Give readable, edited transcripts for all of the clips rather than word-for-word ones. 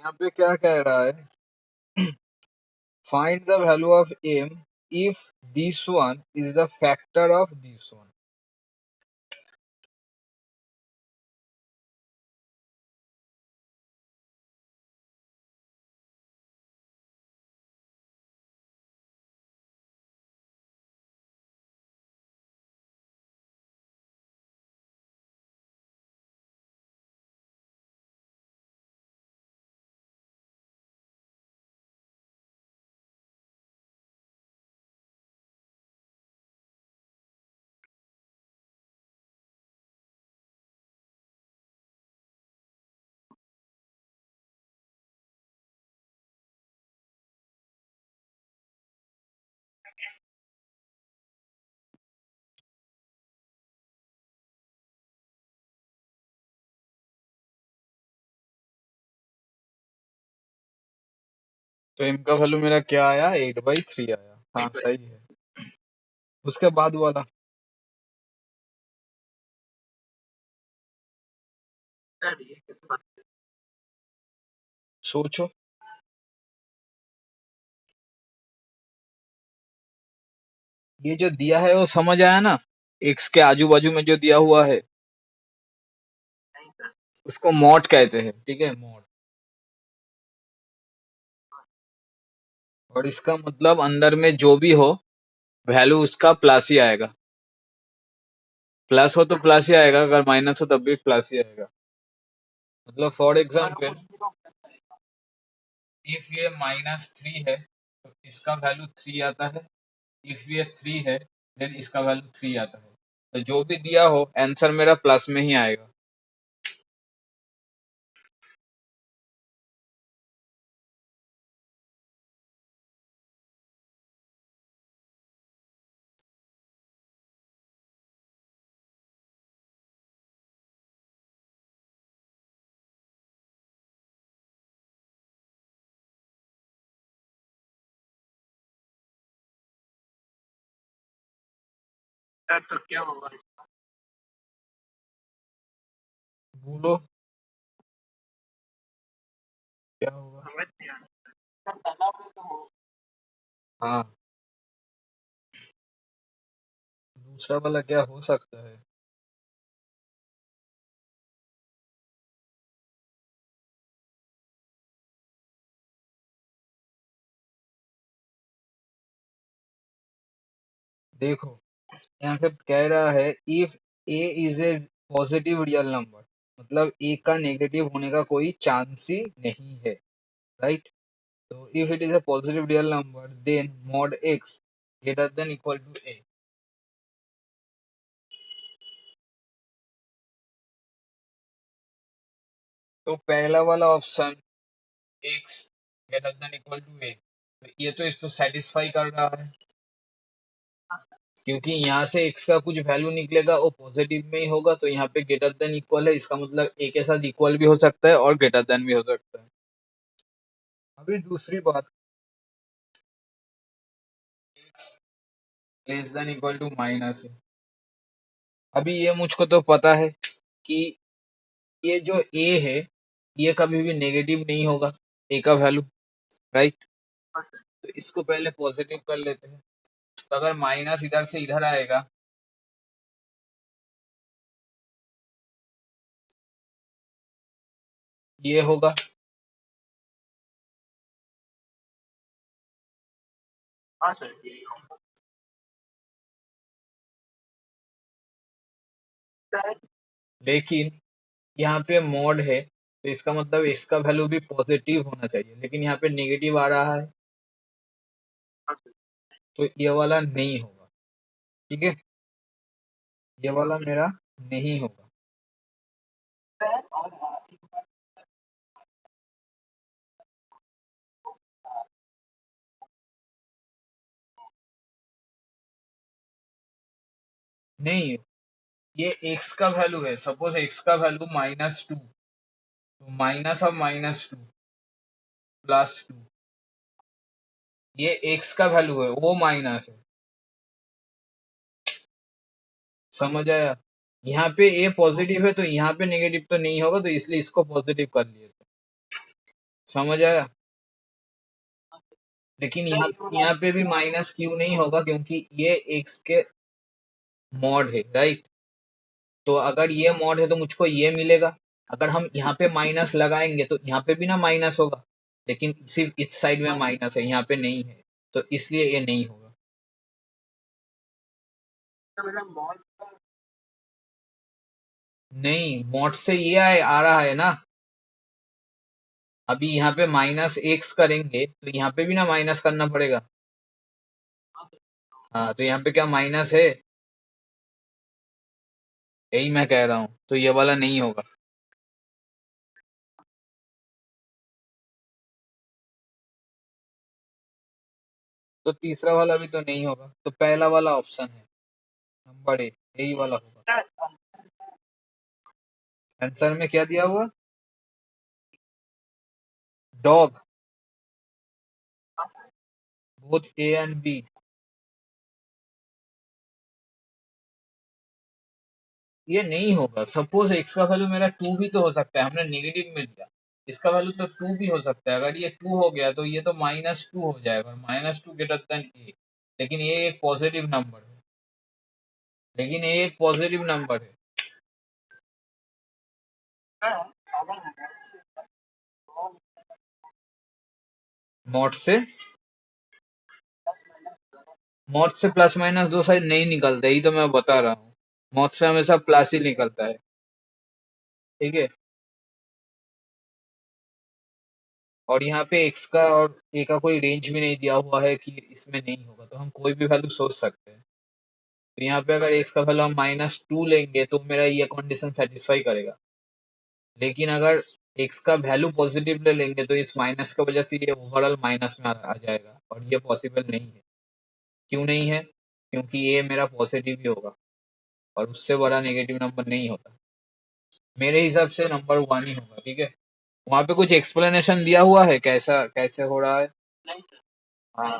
यहाँ पे क्या कह रहा है, find the value of m if this one is the factor of this one। तो m का वैल्यू मेरा क्या आया, 8/3 आया। हाँ सही है। उसके बाद वाला सोचो। ये जो दिया है वो समझ आया ना, x के आजू बाजू में जो दिया हुआ है उसको मॉड कहते हैं, ठीक है, मॉड। और इसका मतलब अंदर में जो भी हो वैल्यू उसका प्लस ही आएगा। प्लस हो तो प्लस ही आएगा, अगर माइनस हो तब भी प्लस ही आएगा। मतलब फॉर एग्जाम्पल इफ ये -3 है तो इसका वैल्यू 3 आता है। इफ ये 3 है देन इसका वैल्यू 3 आता है। तो जो भी दिया हो आंसर मेरा प्लस में ही आएगा। तो क्या होगा, बोलो क्या होगा। हाँ, दूसरा वाला क्या हो सकता है। देखो यहाँ पे कह रहा है if a is a positive real number, मतलब a का नेगेटिव होने का कोई चांस ही नहीं है, राइट। तो if it is a positive real number then mod x greater than equal to a। तो पहला वाला option x greater than equal to a, तो ये तो इसको सेटिस्फाई कर रहा है, क्योंकि यहाँ से x का कुछ वैल्यू निकलेगा वो पॉजिटिव में ही होगा। तो यहाँ पे ग्रेटर देन इक्वल है, इसका मतलब a के साथ इक्वल भी हो सकता है और ग्रेटर देन भी हो सकता है। अभी दूसरी बात, x less than equal to minus है। अभी ये मुझको तो पता है कि ये जो a है ये कभी भी नेगेटिव नहीं होगा, a का वैल्यू, राइट। तो इसको पहले पॉजिटिव कर लेते हैं। तो अगर माइनस इधर से इधर आएगा ये होगा, लेकिन यहाँ पे मॉड है तो इसका मतलब इसका वैल्यू भी पॉजिटिव होना चाहिए, लेकिन यहाँ पे नेगेटिव आ रहा है तो ये वाला नहीं होगा, ठीक है, ये वाला मेरा नहीं होगा। नहीं, ये x का वैल्यू है, सपोज x का वैल्यू -2, तो माइनस ऑफ -2 +2, ये x का वैल्यू है वो माइनस है, समझ आया। यहाँ पे a पॉजिटिव है तो यहाँ पे नेगेटिव तो नहीं होगा, तो इसलिए इसको पॉजिटिव कर लिए थे, समझ आया? लेकिन यहाँ पे भी माइनस क्यों नहीं होगा, क्योंकि ये एक्स के मॉड है, राइट? तो अगर ये मॉड है तो मुझको ये मिलेगा। अगर हम यहाँ पे माइनस लगाएंगे तो यहाँ पे भी ना माइनस होगा, लेकिन सिर्फ इस साइड में माइनस है, यहाँ पे नहीं है, तो इसलिए ये नहीं होगा। नहीं, मॉड से ये आ रहा है ना। अभी यहाँ पे माइनस एक्स करेंगे तो यहाँ पे भी ना माइनस करना पड़ेगा। हाँ, तो यहाँ पे क्या माइनस है? यही मैं कह रहा हूँ, तो ये वाला नहीं होगा। तो तीसरा वाला भी तो नहीं होगा, तो पहला वाला ऑप्शन है नंबर ए, यही वाला होगा। आंसर में क्या दिया हुआ? Dog, both A and B. ये नहीं होगा। सपोज एक्स का वैल्यू मेरा टू भी तो हो सकता है, हमने नेगेटिव में लिया, इसका वैल्यू तो टू भी हो सकता है। अगर ये टू हो गया तो ये तो माइनस टू हो जाएगा, माइनस टू ग्रेटर देन ए। लेकिन ये एक पॉजिटिव नंबर है, लेकिन ये एक पॉजिटिव नंबर है। मॉड से, मॉड से प्लस माइनस दो साइड नहीं निकलता, यही तो मैं बता रहा हूँ। मॉड से हमेशा प्लस ही निकलता है, ठीक है। और यहाँ पे एक्स का और ए का कोई रेंज भी नहीं दिया हुआ है कि इसमें नहीं होगा, तो हम कोई भी वैल्यू सोच सकते हैं। तो यहाँ पे अगर एक्स का वैल्यू हम माइनस टू लेंगे तो मेरा ये कंडीशन सेटिस्फाई करेगा। लेकिन अगर एक्स का वैल्यू पॉजिटिव ले लेंगे तो इस माइनस की वजह से ये ओवरऑल माइनस में आ जाएगा, और ये पॉसिबल नहीं है। क्यों नहीं है? क्योंकि ये मेरा पॉजिटिव ही होगा, और उससे बड़ा नेगेटिव नंबर नहीं होता। मेरे हिसाब से नंबर वन ही होगा, ठीक है। वहां पे कुछ एक्सप्लेनेशन दिया हुआ है कैसा कैसे हो रहा है? हाँ,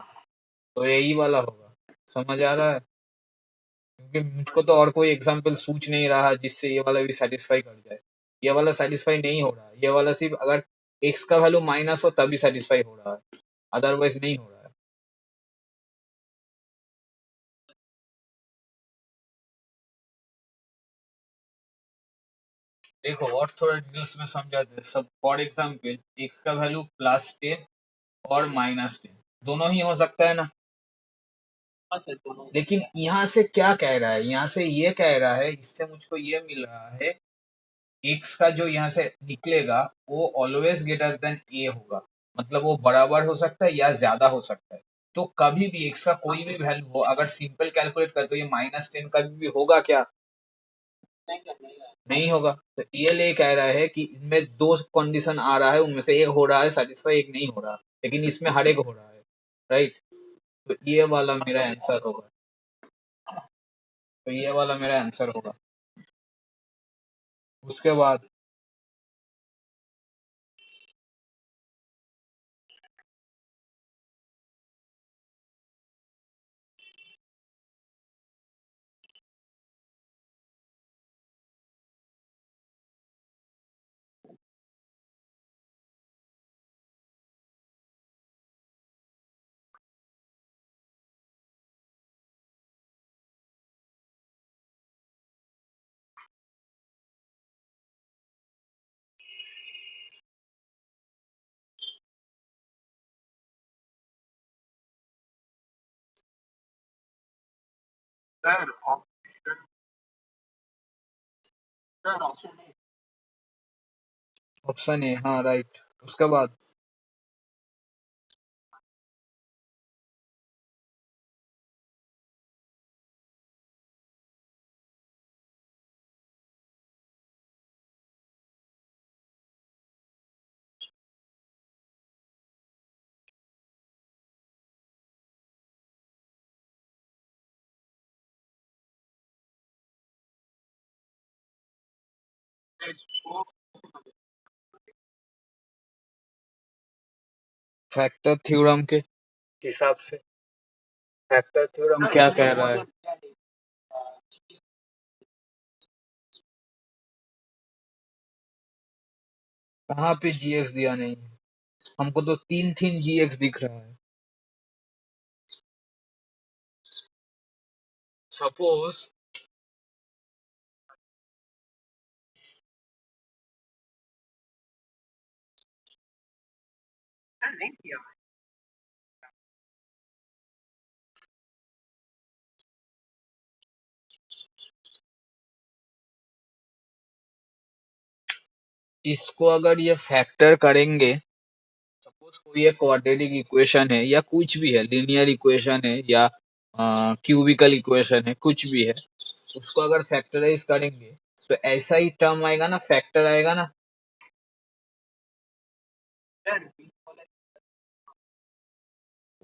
तो यही वाला होगा। समझ आ रहा है? क्योंकि मुझको तो और कोई एग्जांपल सूझ नहीं रहा जिससे ये वाला भी सेटिस्फाई कर जाए। ये वाला सेटिस्फाई नहीं हो रहा है, ये वाला सिर्फ अगर एक्स का वैल्यू माइनस हो तभी सेटिस्फाई हो रहा है, अदरवाइज नहीं हो रहा है। देखो और थोड़ा डिटेल्स में समझाते हैं। सब फॉर एग्जाम्पल एक्स का वैल्यू +10 और -10 दोनों ही हो सकता है ना। लेकिन यहाँ से क्या कह रहा है? यहाँ से ये कह रहा है, इससे मुझको ये मिल रहा है, एक्स का जो यहाँ से निकलेगा वो ऑलवेज ग्रेटर देन ए होगा। मतलब वो बराबर हो सकता है या ज्यादा हो सकता है। तो कभी भी एक्स का कोई भी वैल्यू हो, अगर सिंपल कैलकुलेट कर तो ये -10 कभी भी होगा क्या? नहीं होगा। तो ये कह रहा है कि इनमें दो कंडीशन आ रहा है, उनमें से एक हो रहा है सेटिस्फाई, एक नहीं हो रहा, लेकिन इसमें हर एक हो रहा है, राइट? तो ये वाला मेरा आंसर होगा। तो ये वाला मेरा आंसर होगा। उसके बाद ऑप्शन ए, हाँ राइट। उसके बाद फैक्टर थ्योरम के हिसाब से, फैक्टर थ्योरम क्या कह रहा है? कहाँ पे जीएक्स दिया नहीं है? हमको तो तीन तीन जी एक्स दिख रहा है। सपोज इसको अगर ये फैक्टर करेंगे, सपोज कोई एक क्वाड्रेटिक इक्वेशन है या कुछ भी है, लीनियर इक्वेशन है या क्यूबिकल इक्वेशन है, कुछ भी है, उसको अगर फैक्टराइज करेंगे तो ऐसा ही टर्म आएगा ना, फैक्टर आएगा ना।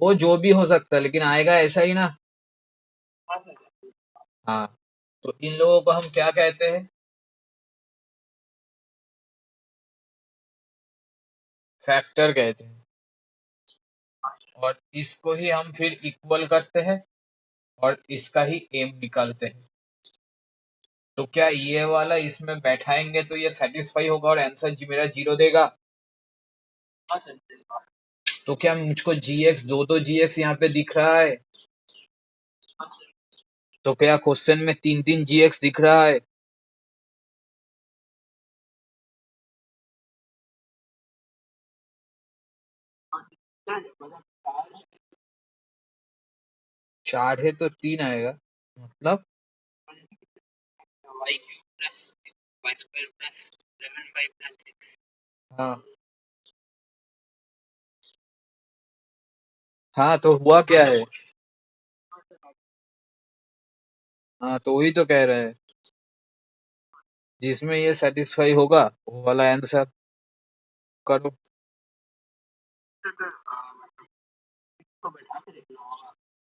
वो जो भी हो सकता है लेकिन आएगा ऐसा ही ना। हाँ, तो इन लोगों को हम क्या कहते हैं? फैक्टर कहते हैं। और इसको ही हम फिर इक्वल करते हैं और इसका ही एम निकालते हैं। तो क्या ये वाला इसमें बैठाएंगे तो ये सेटिस्फाई होगा और आंसर जी मेरा 0 देगा? तो क्या मुझको जी एक्स, दो जी एक्स यहाँ पे दिख रहा है? तो क्या क्वेश्चन में तीन तीन जी एक्स दिख रहा है? चार है तो तीन आएगा, मतलब हाँ। हाँ तो हुआ क्या है? हाँ तो वही तो कह रहे हैं, जिसमें ये सेटिस्फाई होगा वो वाला आंसर करो।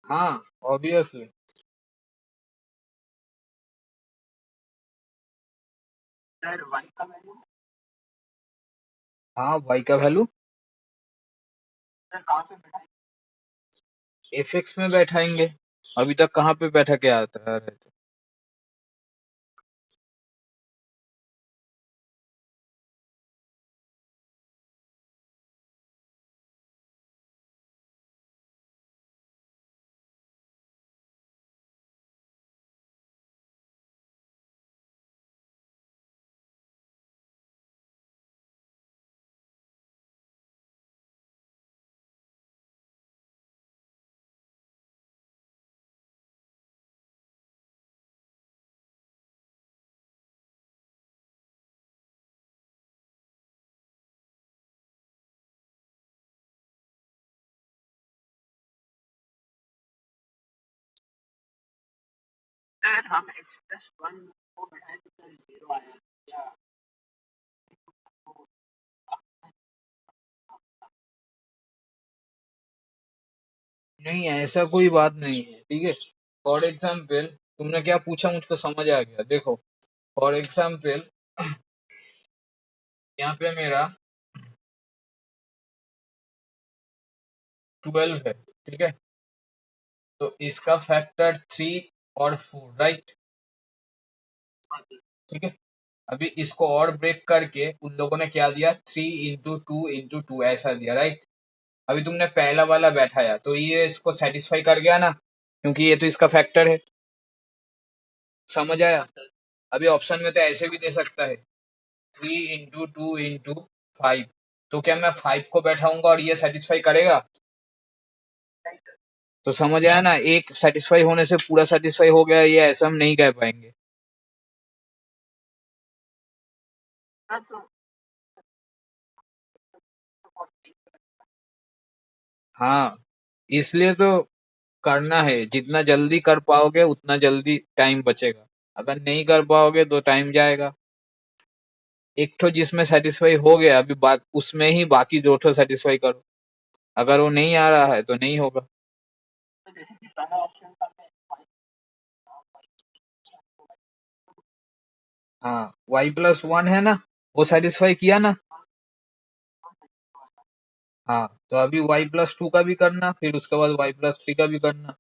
हाँ, ऑब्वियसली। हाँ, वाई का वैल्यू एफ एक्स में बैठाएंगे। अभी तक कहाँ पे बैठा के आता रहे थे? नहीं, ऐसा कोई बात नहीं है, ठीक है। फॉर एग्जाम्पल तुमने क्या पूछा मुझको समझ आ गया, देखो। फॉर एग्जाम्पल यहाँ पे मेरा 12 है, ठीक है। तो इसका फैक्टर 3 और 4, राइट? ठीक है। अभी इसको और ब्रेक करके उन लोगों ने क्या दिया, 3 इंटू 2 ऐसा दिया, राइट? अभी तुमने पहला वाला बैठाया तो ये इसको सेटिस्फाई कर गया ना, क्योंकि ये तो इसका फैक्टर है। समझ आया? अभी ऑप्शन में तो ऐसे भी दे सकता है, 3 इंटू 2 इंटू 5। तो क्या मैं 5 को बैठाऊंगा और ये सेटिस्फाई करेगा? तो समझ आया ना, एक सेटिस्फाई होने से पूरा सेटिस्फाई हो गया, ये ऐसा हम नहीं कह पाएंगे। हाँ, इसलिए तो करना है, जितना जल्दी कर पाओगे उतना जल्दी टाइम बचेगा। अगर नहीं कर पाओगे तो टाइम जाएगा। एक तो जिसमें सेटिस्फाई हो गया, अभी बात उसमें ही बाकी दो तो सेटिस्फाई करो। अगर वो नहीं आ रहा है तो नहीं होगा। हाँ, y+1 है ना, वो सेटिस्फाई किया ना। हाँ, तो अभी y+2 का भी करना, फिर उसके बाद y+3 का भी करना।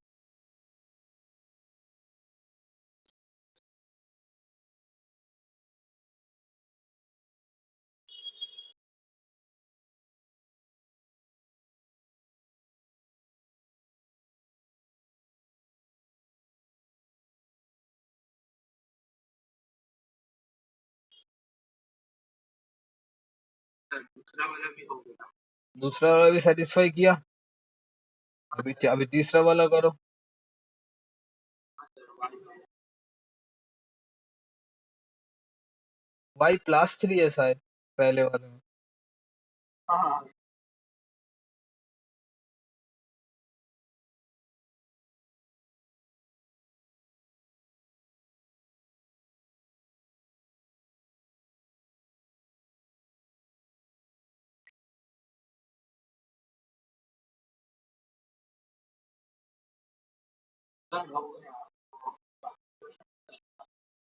दूसरा वाला भी सेटिस्फाई किया। अभी तीसरा वाला करो। y+3 है शायद पहले वाले में।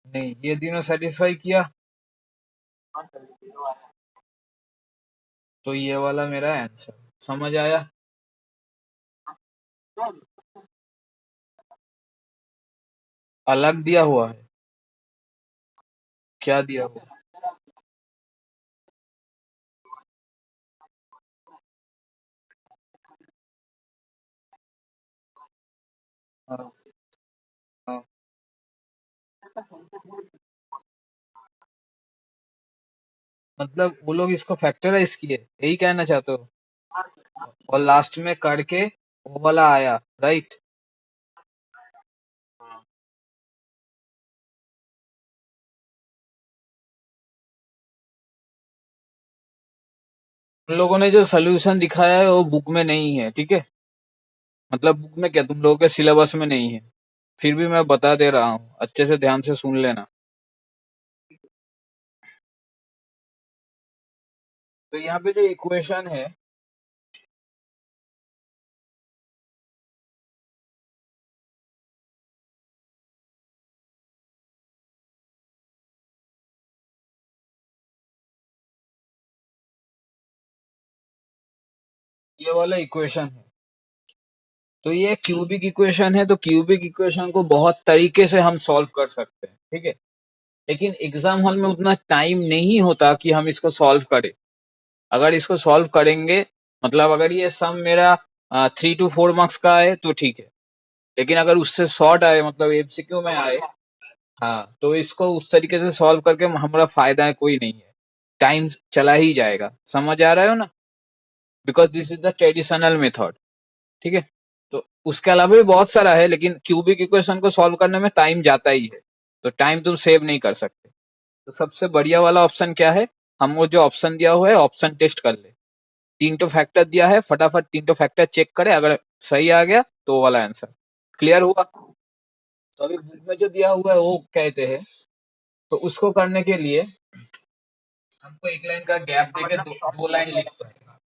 नहीं, ये तीनों सेटिस्फाई किया, तो ये वाला मेरा आंसर। समझ आया? अलग दिया हुआ है? क्या दिया हुआ? हाँ, हाँ। मतलब वो लोग इसको फैक्टराइज किए, यही कहना चाहते हो? और लास्ट में करके वो वाला आया, राइट? उन लोगों ने जो सोल्यूशन दिखाया है वो बुक में नहीं है, ठीक है? मतलब बुक में क्या, तुम लोगों के सिलेबस में नहीं है। फिर भी मैं बता दे रहा हूँ, अच्छे से ध्यान से सुन लेना। तो यहाँ पे जो इक्वेशन है, ये वाला इक्वेशन है, तो ये क्यूबिक इक्वेशन है। तो क्यूबिक इक्वेशन को बहुत तरीके से हम सॉल्व कर सकते हैं, ठीक है? लेकिन एग्जाम हॉल में उतना टाइम नहीं होता कि हम इसको सॉल्व करें। अगर इसको सॉल्व करेंगे, मतलब अगर ये सम मेरा 3 to 4 मार्क्स का आए तो ठीक है, लेकिन अगर उससे शॉर्ट आए, मतलब एमसीक्यू में आए, हाँ, तो इसको उस तरीके से सॉल्व करके हमारा फायदा है कोई नहीं है, टाइम चला ही जाएगा। समझ आ रहा हो ना? Because this is the traditional method, ठीक है? तो उसके अलावा भी बहुत सारा है, लेकिन क्यूबिक इक्वेशन को सॉल्व करने में टाइम जाता ही है, तो टाइम तुम सेव नहीं कर सकते। तो सबसे बढ़िया वाला ऑप्शन क्या है? हम वो जो ऑप्शन दिया हुआ है ऑप्शन टेस्ट कर ले। 3 फैक्टर दिया है, फटाफट 3 फैक्टर चेक करे, अगर सही आ गया तो वो वाला आंसर। क्लियर हुआ? तो अभी बुक में जो दिया हुआ है वो कहते हैं, तो उसको करने के लिए हमको एक लाइन का गैप देके दो लाइन लिख पड़ेगा।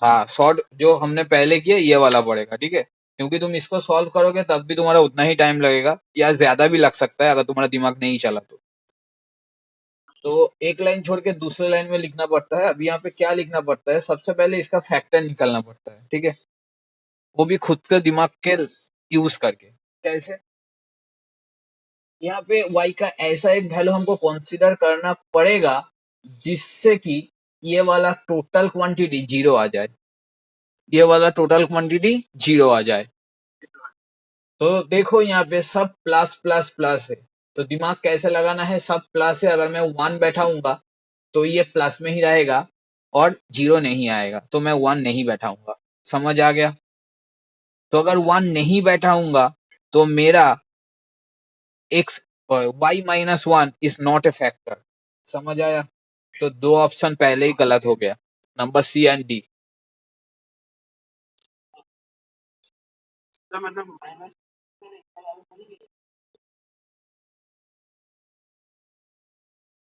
हाँ, शॉर्ट जो हमने पहले किया ये वाला पड़ेगा, ठीक है? क्योंकि तुम इसको सॉल्व करोगे तब भी तुम्हारा उतना ही टाइम लगेगा, या ज्यादा भी लग सकता है अगर तुम्हारा दिमाग नहीं चला तो एक लाइन छोड़ के दूसरे लाइन में लिखना पड़ता है। अब यहाँ पे क्या लिखना पड़ता है? सबसे पहले इसका फैक्टर निकालना पड़ता है, ठीक है? वो भी खुद के दिमाग के यूज करके। कैसे? यहाँ पे y का ऐसा एक वैल्यू हमको कंसीडर करना पड़ेगा जिससे कि ये वाला टोटल क्वांटिटी जीरो आ जाए, ये वाला टोटल क्वांटिटी जीरो आ जाए। तो देखो यहाँ पे सब प्लस प्लस प्लस है, तो दिमाग कैसे लगाना है? सब प्लस है, अगर मैं 1 बैठाऊंगा तो ये प्लस में ही रहेगा और जीरो नहीं आएगा, तो मैं 1 नहीं बैठाऊंगा। समझ आ गया? तो अगर 1 नहीं बैठाऊंगा तो मेरा x y-1 is not a factor. समझ आया? तो दो ऑप्शन पहले ही गलत हो गया, नंबर सी एंड डी।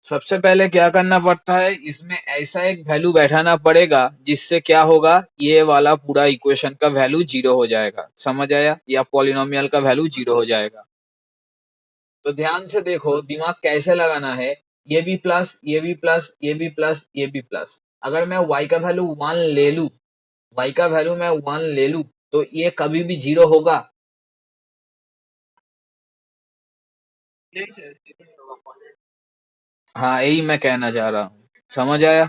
सबसे पहले क्या करना पड़ता है, इसमें ऐसा एक वैल्यू बैठाना पड़ेगा जिससे क्या होगा, ये वाला पूरा इक्वेशन का वैल्यू जीरो हो जाएगा। समझ आया? या पॉलिनोमियल का वैल्यू जीरो हो जाएगा। तो ध्यान से देखो दिमाग कैसे लगाना है। ये भी प्लस, ये भी प्लस, ये भी प्लस, ये भी प्लस। अगर मैं y का वैल्यू 1 ले लू, y का वैल्यू मैं 1 ले लू, तो ये कभी भी जीरो होगा? हाँ, यही मैं कहना चाह रहा हूँ। समझ आया?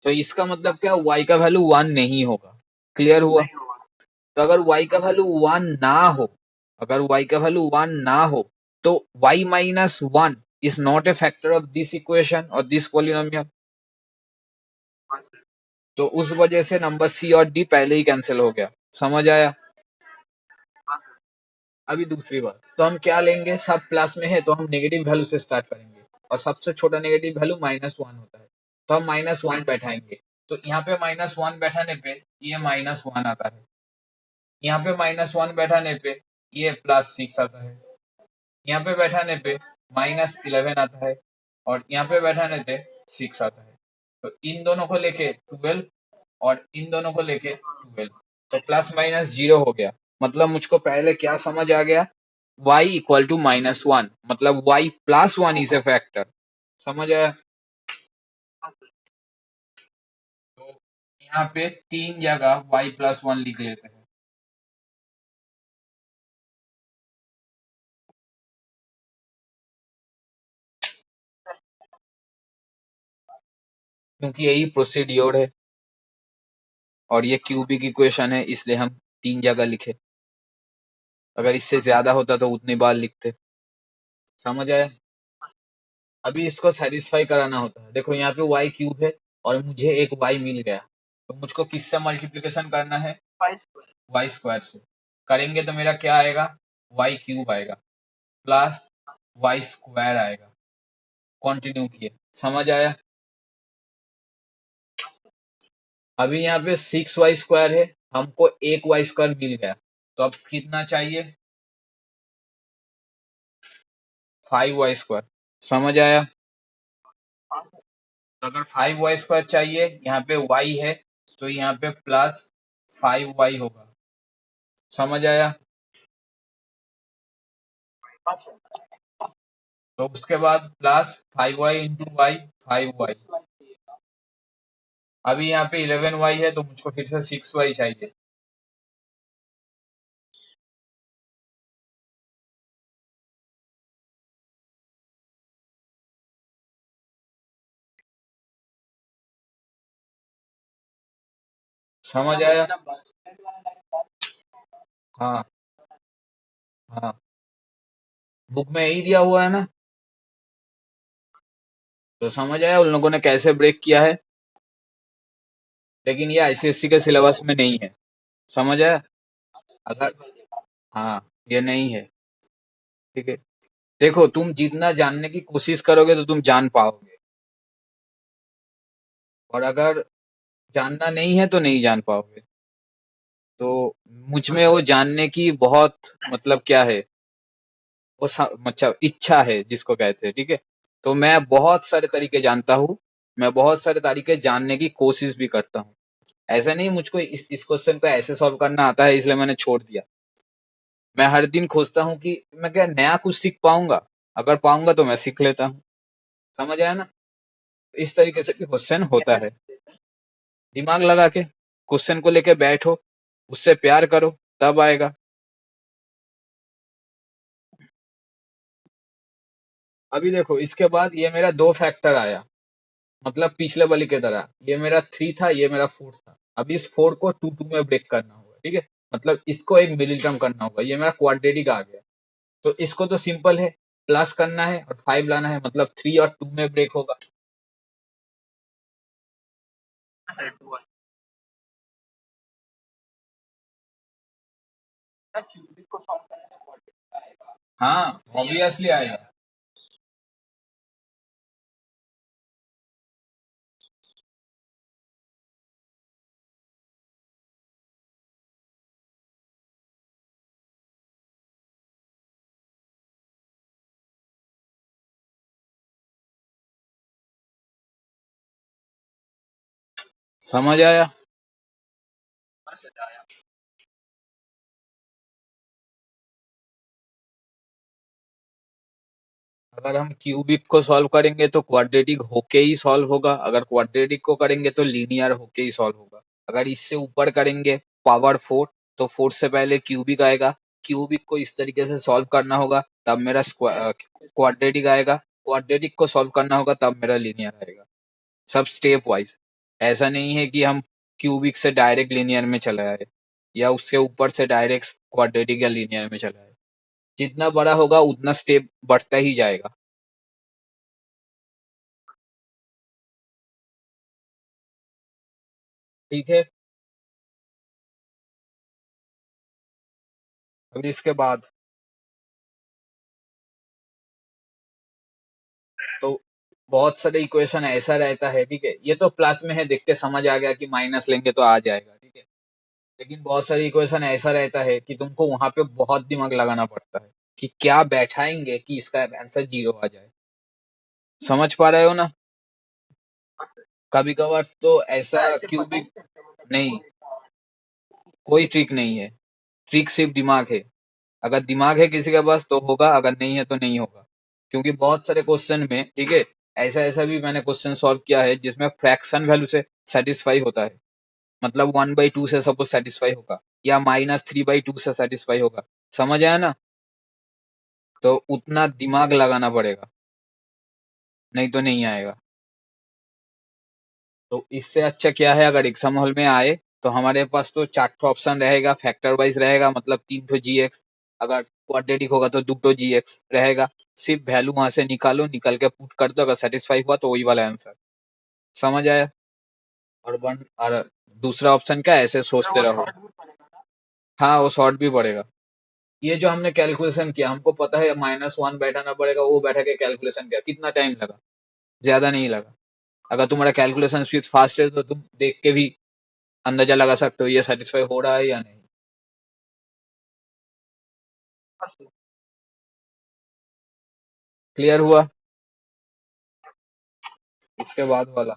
तो इसका मतलब क्या, y का वैल्यू 1 नहीं होगा। क्लियर हुआ? तो अगर y का वैल्यू 1 ना हो, अगर y का वैल्यू 1 ना हो, तो y-1 is not a factor of this equation और दिस पॉलिनोमियल। तो उस वजह से नंबर सी और डी पहले ही कैंसिल हो गया। समझ आया? अभी दूसरी बात, तो हम क्या लेंगे, सब प्लस में है तो हम नेगेटिव वैल्यू से स्टार्ट करेंगे, और सबसे छोटा नेगेटिव वैल्यू -1 होता है, तो हम -1 बैठाएंगे। तो यहाँ पे -1 बैठाने पे ये -1 आता है, यहाँ पे -1 बैठाने पे ये +6 आता है, यहाँ पे बैठाने पे -11 आता है, और यहाँ पे बैठाने पे 6 आता है। तो इन दोनों को लेके 12 और इन दोनों को लेके 12, तो प्लस माइनस 0 हो गया। मतलब मुझको पहले क्या समझ आ गया, y इक्वल टू -1, मतलब y+1 इज ए फैक्टर। समझ आया? तो यहाँ पे 3 जगह y+1 लिख लेते हैं, क्योंकि यही प्रोसीड्योर है और ये क्यूबिक इक्वेशन है, इसलिए हम 3 जगह लिखे। अगर इससे ज्यादा होता तो उतनी बार लिखते। समझ आया? अभी इसको सेटिस्फाई कराना होता है। देखो यहाँ पे y³ है और मुझे एक y मिल गया, तो मुझको किससे मल्टीप्लिकेशन करना है, y² से। करेंगे तो मेरा क्या आएगा, y³ आएगा प्लस y² आएगा। कंटिन्यू किए। समझ आया? अभी यहाँ पे 6y² है, हमको एक y² मिल गया, तो अब कितना चाहिए, 5y²। समझ आया? तो अगर 5y² चाहिए, यहाँ पे y है तो यहाँ पे +5y होगा। समझ आया? तो उसके बाद +5y इंटू y, 5y। अभी यहाँ पे 11y है तो मुझको फिर से 6y चाहिए। समझ आया? हाँ हाँ, बुक में यही दिया हुआ है ना। तो समझ आया उन लोगों ने कैसे ब्रेक किया है, लेकिन ये आईसीएससी के सिलेबस में नहीं है। समझ आया? अगर, हाँ, ये नहीं है। ठीक है, देखो तुम जितना जानने की कोशिश करोगे तो तुम जान पाओगे, और अगर जानना नहीं है तो नहीं जान पाओगे। तो मुझ में वो जानने की बहुत, मतलब क्या है, वो मतलब इच्छा है जिसको कहते हैं। ठीक है, तो मैं बहुत सारे तरीके जानता हूँ, मैं बहुत सारे तरीके जानने की कोशिश भी करता हूँ। ऐसा नहीं मुझको इस क्वेश्चन को ऐसे सॉल्व करना आता है इसलिए मैंने छोड़ दिया। मैं हर दिन खोजता हूँ कि मैं क्या नया कुछ सीख पाऊंगा, अगर पाऊंगा तो मैं सीख लेता हूँ। समझ आया ना? इस तरीके से क्वेश्चन होता है। दिमाग लगा के क्वेश्चन को लेके बैठो, उससे प्यार करो, तब आएगा। अभी देखो इसके बाद ये मेरा 2 फैक्टर आया, मतलब पिछले वाली की तरह ये मेरा 3 था, ये मेरा 4 था। अब इस 4 को 2 2 में ब्रेक करना होगा। ठीक है, मतलब इसको एक मिडिल टर्म करना होगा, ये मेरा क्वाड्रेटिक आ गया। तो इसको तो सिंपल है, प्लस करना है और 5 लाना है, मतलब 3 और 2 में ब्रेक होगा। हाँ, ऑब्वियसली आएगा। समझ आया? अगर हम क्यूबिक को सॉल्व करेंगे तो क्वाड्रेटिक होके ही सॉल्व होगा, अगर क्वाड्रेटिक को करेंगे तो लीनियर होके ही सॉल्व होगा। अगर इससे ऊपर करेंगे पावर 4, तो 4 से पहले क्यूबिक आएगा, क्यूबिक को इस तरीके से सॉल्व करना होगा तब मेरा क्वाड्रेटिक आएगा, क्वाड्रेटिक को सॉल्व करना होगा तब मेरा लीनियर आएगा। सब स्टेप वाइज। ऐसा नहीं है कि हम क्यूबिक से डायरेक्ट लीनियर में चले आए, या उससे ऊपर से डायरेक्ट क्वाड्रेटिक या लीनियर में चले आए। जितना बड़ा होगा उतना स्टेप बढ़ता ही जाएगा। ठीक है। अभी इसके बाद तो बहुत सारे इक्वेशन ऐसा रहता है, ठीक है, ये तो प्लस में है, देख के समझ आ गया कि माइनस लेंगे तो आ जाएगा, ठीक है। लेकिन बहुत सारी इक्वेशन ऐसा रहता है कि तुमको वहां पे बहुत दिमाग लगाना पड़ता है कि क्या बैठाएंगे कि इसका आंसर जीरो आ जाए। समझ पा रहे हो ना? कभी कभार तो ऐसा क्यूबिक नहीं, कोई ट्रिक नहीं है, ट्रिक सिर्फ दिमाग है। अगर दिमाग है किसी के पास तो होगा, अगर नहीं है तो नहीं होगा। क्योंकि बहुत सारे क्वेश्चन में, ठीक है, ऐसा ऐसा भी मैंने क्वेश्चन सॉल्व किया है जिसमें फ्रैक्शन वैल्यू से सेटिस्फाई होता है। मतलब 1/2 से सपोज सेटिस्फाई होगा, या -3/2 से सेटिस्फाई होगा। समझ आया ना? तो उतना दिमाग लगाना पड़ेगा, नहीं तो नहीं आएगा। तो इससे अच्छा क्या है, अगर एग्जाम हॉल में आए तो हमारे पास तो 4 ऑप्शन रहेगा, फैक्टर वाइज रहेगा, मतलब 3 जीएक्स। अगर क्वाड्रेटिक होगा तो 2 जीएक्स रहेगा। सिर्फ वैल्यू वहां से निकालो, निकल के पुट कर दो, अगर सेटिस्फाई हुआ तो वही वाला आंसर। समझ आया? और दूसरा ऑप्शन क्या है, ऐसे सोचते रहो। हाँ, वो शॉर्ट भी पड़ेगा। ये जो हमने कैलकुलेशन किया, हमको पता है -1 बैठाना पड़ेगा, वो बैठा के कैलकुलेशन किया, कितना टाइम लगा? ज्यादा नहीं लगा। अगर तुम्हारा कैलकुलेशन स्पीड फास्ट है तो तुम देख के भी अंदाजा लगा सकते हो ये सेटिस्फाई हो रहा है या नहीं। क्लियर हुआ? इसके बाद वाला।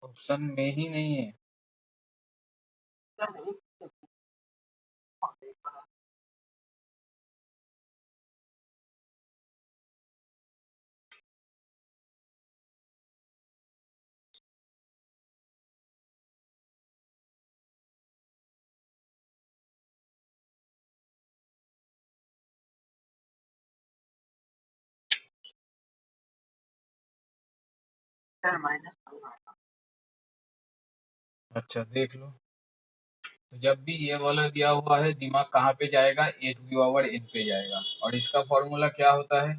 ऑप्शन में ही नहीं है। अच्छा देख लो। तो जब भी ये वाला दिया हुआ है, दिमाग कहाँ पे जाएगा, a⁴n पे जाएगा। और इसका फॉर्मूला क्या होता है,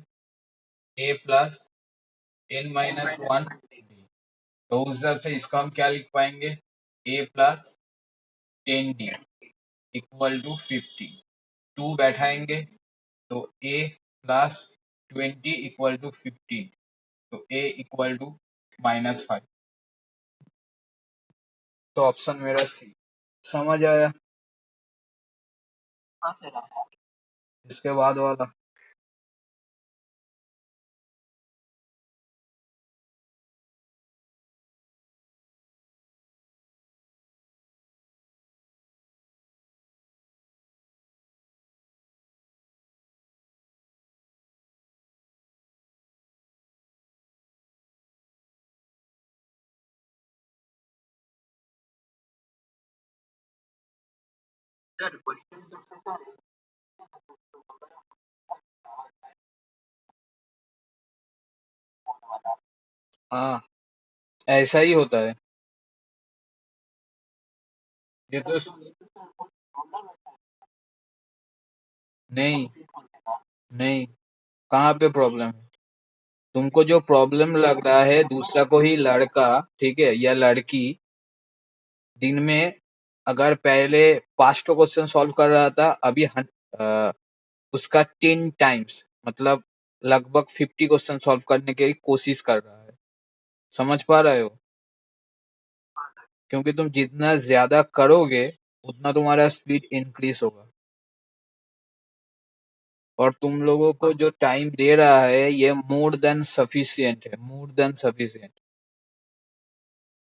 a+n−1 d। तो उस हिसाब से इसको हम क्या लिख पाएंगे, a+10d इक्वल टू 50। 2 बैठाएंगे तो a+20 इक्वल टू 15। तो a इक्वल टू -5। तो ऑप्शन मेरा सी। समझ आया? इसके बाद वाला। हाँ, ऐसा ही होता है। ये तो नहीं, नहीं, कहाँ पे प्रॉब्लम है? तुमको जो प्रॉब्लम लग रहा है, दूसरा को ही लड़का, ठीक है, या लड़की दिन में अगर पहले 5 क्वेश्चन सॉल्व कर रहा था, अभी उसका 10 टाइम्स, मतलब लगभग 50 क्वेश्चन सॉल्व करने की कोशिश कर रहा है। समझ पा रहे हो? क्योंकि तुम जितना ज्यादा करोगे उतना तुम्हारा स्पीड इंक्रीज होगा। और तुम लोगों को जो टाइम दे रहा है ये मोर देन सफिशियंट है, मोर देन सफिशियंट।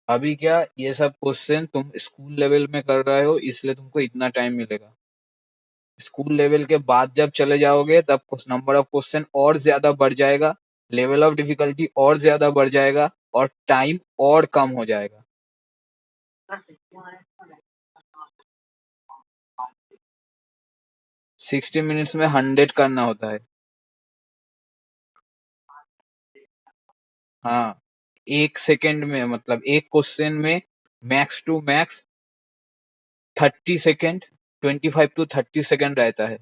अभी क्या ये सब क्वेश्चन तुम स्कूल लेवल में कर रहे हो इसलिए तुमको इतना टाइम मिलेगा। स्कूल लेवल के बाद जब चले जाओगे तब कुछ नंबर ऑफ क्वेश्चन और ज्यादा बढ़ जाएगा, लेवल ऑफ डिफिकल्टी और ज्यादा बढ़ जाएगा और टाइम और कम हो जाएगा। 60 मिनट्स में 100 करना होता है। हाँ, एक सेकेंड में, मतलब एक क्वेश्चन में max to max 30 second, 25 to 30 second रहता है।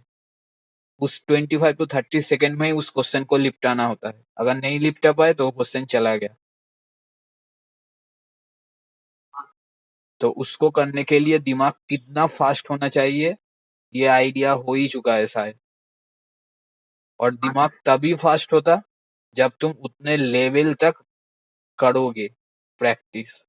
उस 25 to 30 सेकेंड में ही उस क्वेश्चन को निपटाना होता है। अगर नहीं निपटा पाए तो क्वेश्चन चला गया। तो उसको करने के लिए दिमाग कितना फास्ट होना चाहिए ये आइडिया हो ही चुका है शायद। और दिमाग तभी फास्ट होता जब तुम उतने लेवल तक करोगे प्रैक्टिस।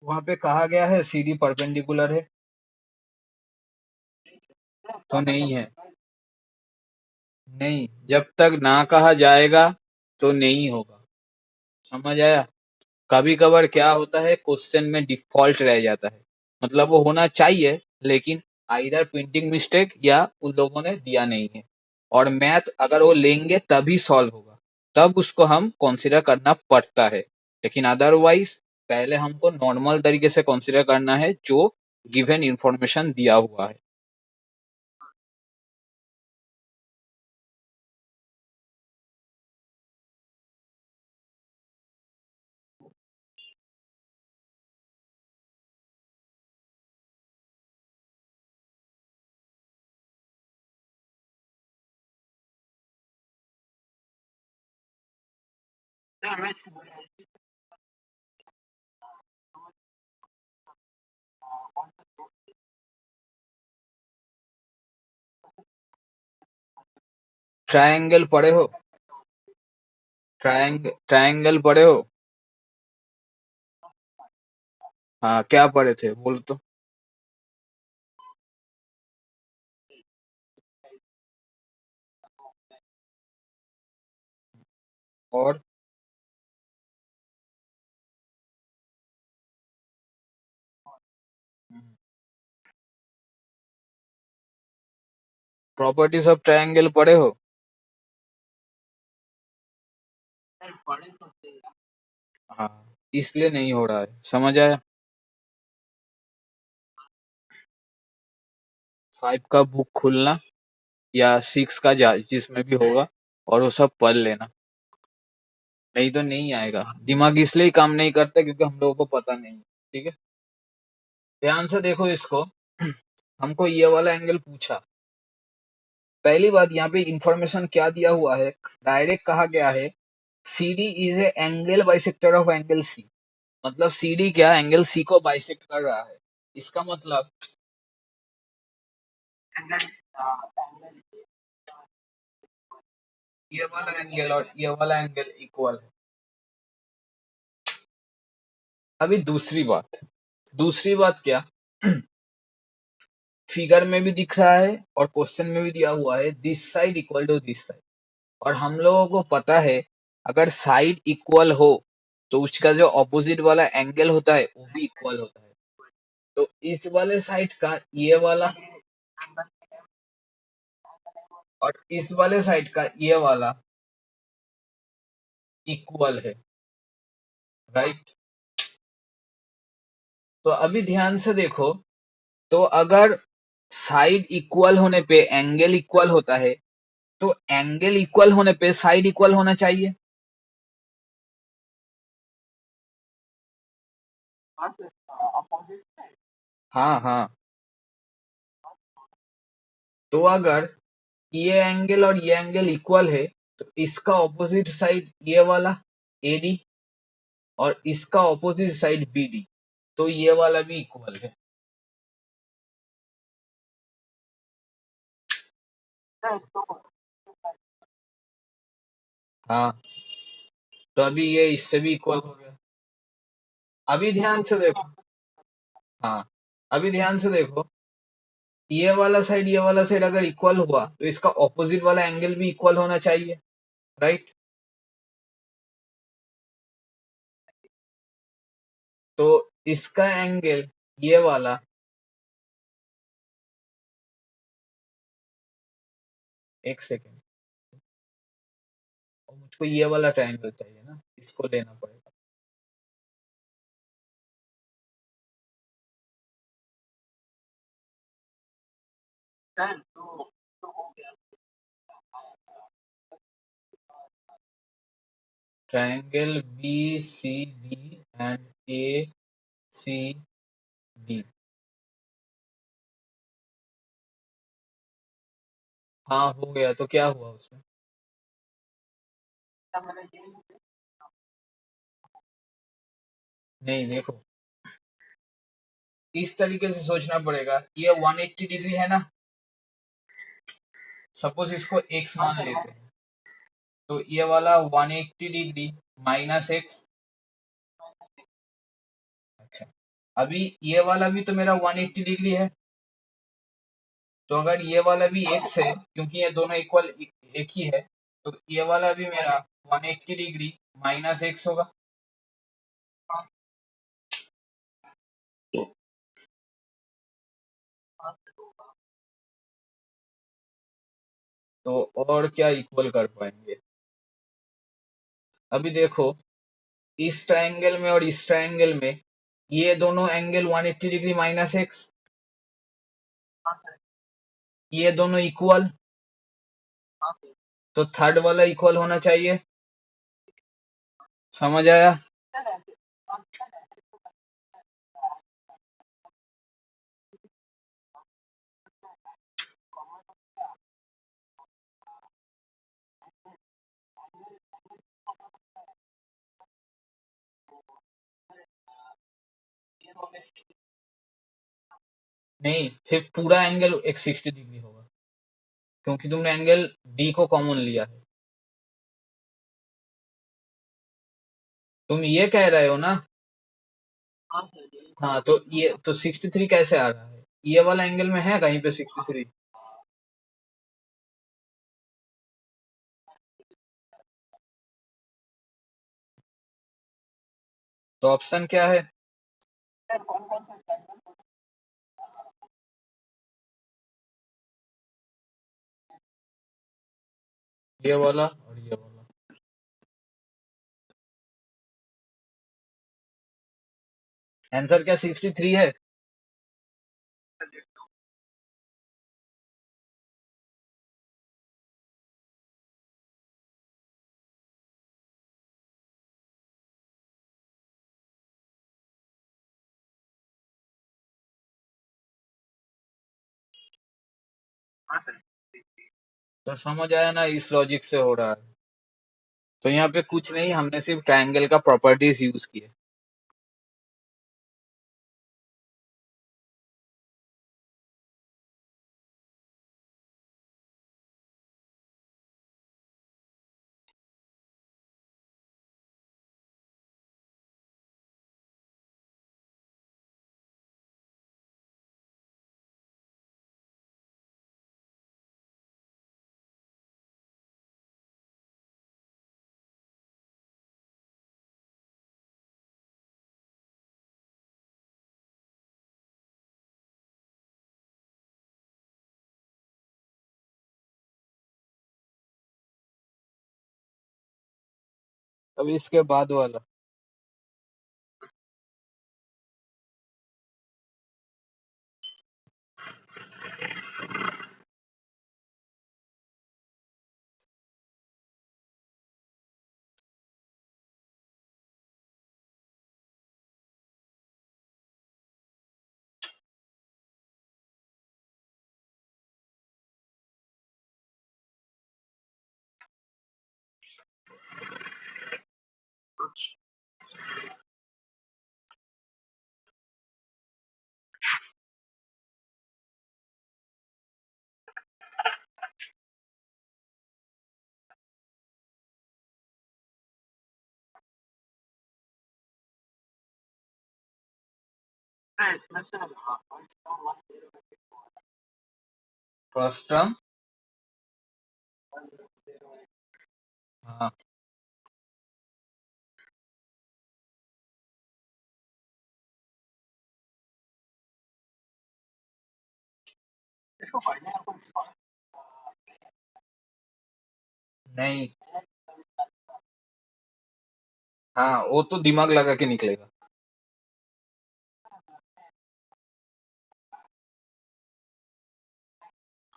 वहां पे कहा गया है सीधी परपेंडिकुलर है तो नहीं है। नहीं, जब तक ना कहा जाएगा तो नहीं होगा। समझ आया? कभी कभार क्या होता है क्वेश्चन में डिफॉल्ट रह जाता है, मतलब वो होना चाहिए लेकिन आइदर प्रिंटिंग मिस्टेक या उन लोगों ने दिया नहीं है। और मैथ अगर वो लेंगे तभी सॉल्व होगा, तब उसको हम कंसीडर करना पड़ता है। लेकिन अदरवाइज पहले हमको नॉर्मल तरीके से कंसीडर करना है जो गिवन इंफॉर्मेशन दिया हुआ है। ट्रायंगल पढ़े हो? ट्रायंगल पढ़े हो? हाँ, क्या पढ़े थे बोल तो। और प्रॉपर्टीज ऑफ ट्रायंगल पढ़े हो? हाँ, इसलिए नहीं हो रहा है। समझ आया? 5 का बुक खोलना या 6 का जिसमें भी होगा और वो सब पढ़ लेना, नहीं तो नहीं आएगा। दिमाग इसलिए काम नहीं करता क्योंकि हम लोगों को पता नहीं है। ठीक है, ध्यान से देखो इसको। हमको ये वाला एंगल पूछा। पहली बात यहाँ पे इंफॉर्मेशन क्या दिया हुआ है, डायरेक्ट कहा गया है C D is a angle bisector of angle C. मतलब सी डी क्या एंगल सी को बाइसेक्ट कर रहा है। इसका मतलब ये वाला एंगल और ये वाला एंगल इक्वल है। अभी दूसरी बात क्या, फिगर में भी दिख रहा है और क्वेश्चन में भी दिया हुआ है this side equal to this side. और हम लोगों को पता है अगर साइड इक्वल हो तो उसका जो ऑपोजिट वाला एंगल होता है वो भी इक्वल होता है। तो इस वाले साइड का ये वाला और इस वाले साइड का ये वाला इक्वल है, राइट। तो अभी ध्यान से देखो, तो अगर साइड इक्वल होने पे एंगल इक्वल होता है तो एंगल इक्वल होने पे साइड इक्वल होना चाहिए। हाँ हाँ। तो अगर ये एंगल और ये एंगल इक्वल है तो इसका ऑपोजिट साइड ये वाला एडी और इसका ऑपोजिट साइड बीडी, तो ये वाला भी इक्वल है। हाँ, तो अभी ये इससे भी इक्वल हो गया। अभी ध्यान से देखो, हाँ, अभी ध्यान से देखो, ये वाला साइड अगर इक्वल हुआ तो इसका ऑपोजिट वाला एंगल भी इक्वल होना चाहिए, राइट। तो इसका एंगल ये वाला, एक सेकेंड, और मुझको ये वाला ट्रायंगल चाहिए ना, इसको लेना पड़ेगा। Triangle B C D and A C D. हाँ हो गया, तो क्या हुआ उसमें। नहीं देखो, इस तरीके से सोचना पड़ेगा, ये 180 डिग्री है ना, सपोज इसको एक्स मान लेते हैं, तो ये वाला 180 डिग्री माइनस एक्स। अच्छा, अभी ये वाला भी तो मेरा 180 डिग्री है, तो अगर ये वाला भी एक्स है क्योंकि ये दोनों इक्वल एक ही है, तो ये वाला भी मेरा 180 डिग्री माइनस एक्स होगा। तो और क्या इक्वल कर पाएंगे। अभी देखो, इस ट्रायंगल में और इस ट्रायंगल में ये दोनों एंगल 180 डिग्री माइनस एक्स, ये दोनों इक्वल, तो थर्ड वाला इक्वल होना चाहिए। समझ आया। नहीं, फिर पूरा एंगल एक 60 डिग्री होगा क्योंकि तुमने एंगल डी को कॉमन लिया है। तुम ये कह रहे हो ना। हाँ, तो ये तो 63 कैसे आ रहा है, ये वाला एंगल में है कहीं पे 63। तो ऑप्शन क्या है। ये वाला और ये वाला। आंसर क्या 63 है। तो समझ आया ना, इस लॉजिक से हो रहा है। तो यहाँ पे कुछ नहीं, हमने सिर्फ ट्रायंगल का प्रॉपर्टीज यूज किए। अब इसके बाद वाला फर्स्ट टर्म। हाँ नहीं, हाँ वो तो दिमाग लगा के निकलेगा।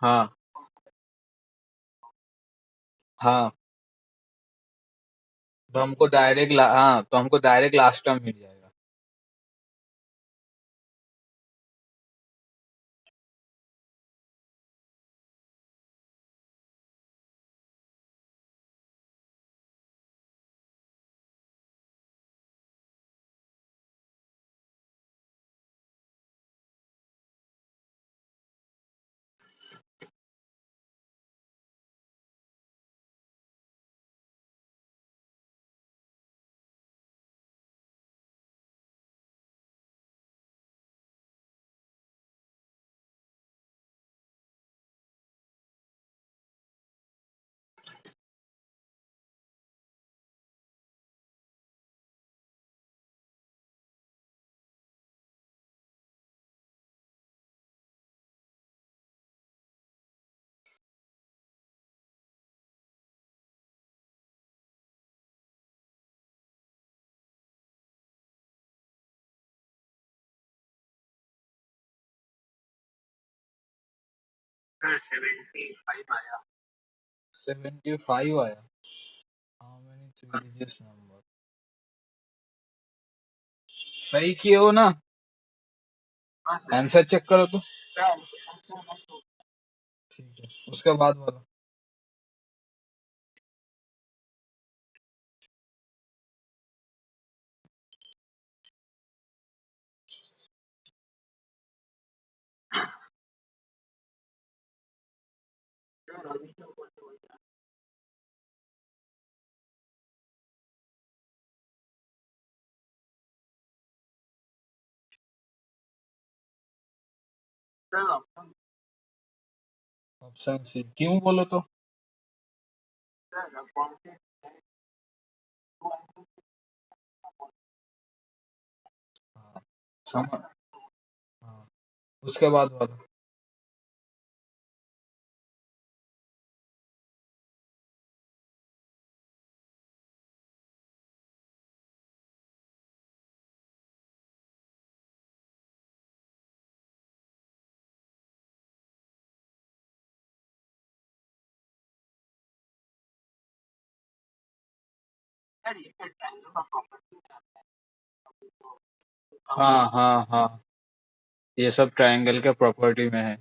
हाँ हाँ, तो हमको डायरेक्ट हाँ तो हमको डायरेक्ट लास्ट टर्म मिल जाएगा। हाँ 75 आया। How many three digits number, सही किए हो ना? आंसर चेक करो तो। ठीक है, उसके बाद वाला। ऑप्शन सी क्यों बोलो तो? हाँ, समझ। हाँ, उसके बाद वाला। हाँ हाँ हाँ, ये सब ट्रायंगल के प्रॉपर्टी में है।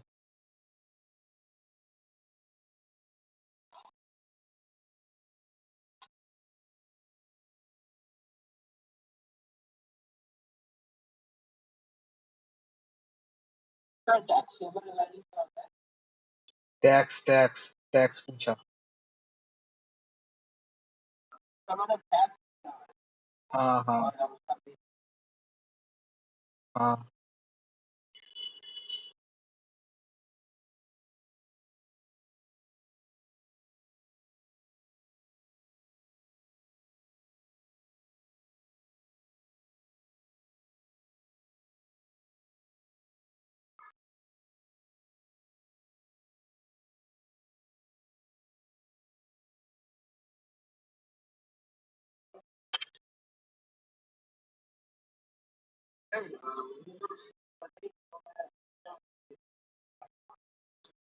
टैक्स टैक्स टैक्स पूछा। हाँ हाँ हाँ।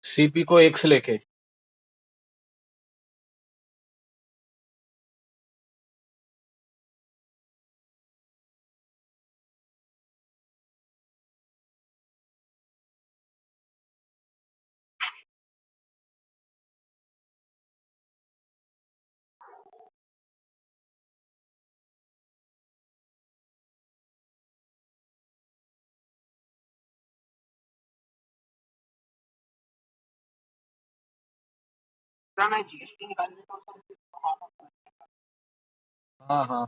सीपी को एक्स लेके। हाँ हाँ।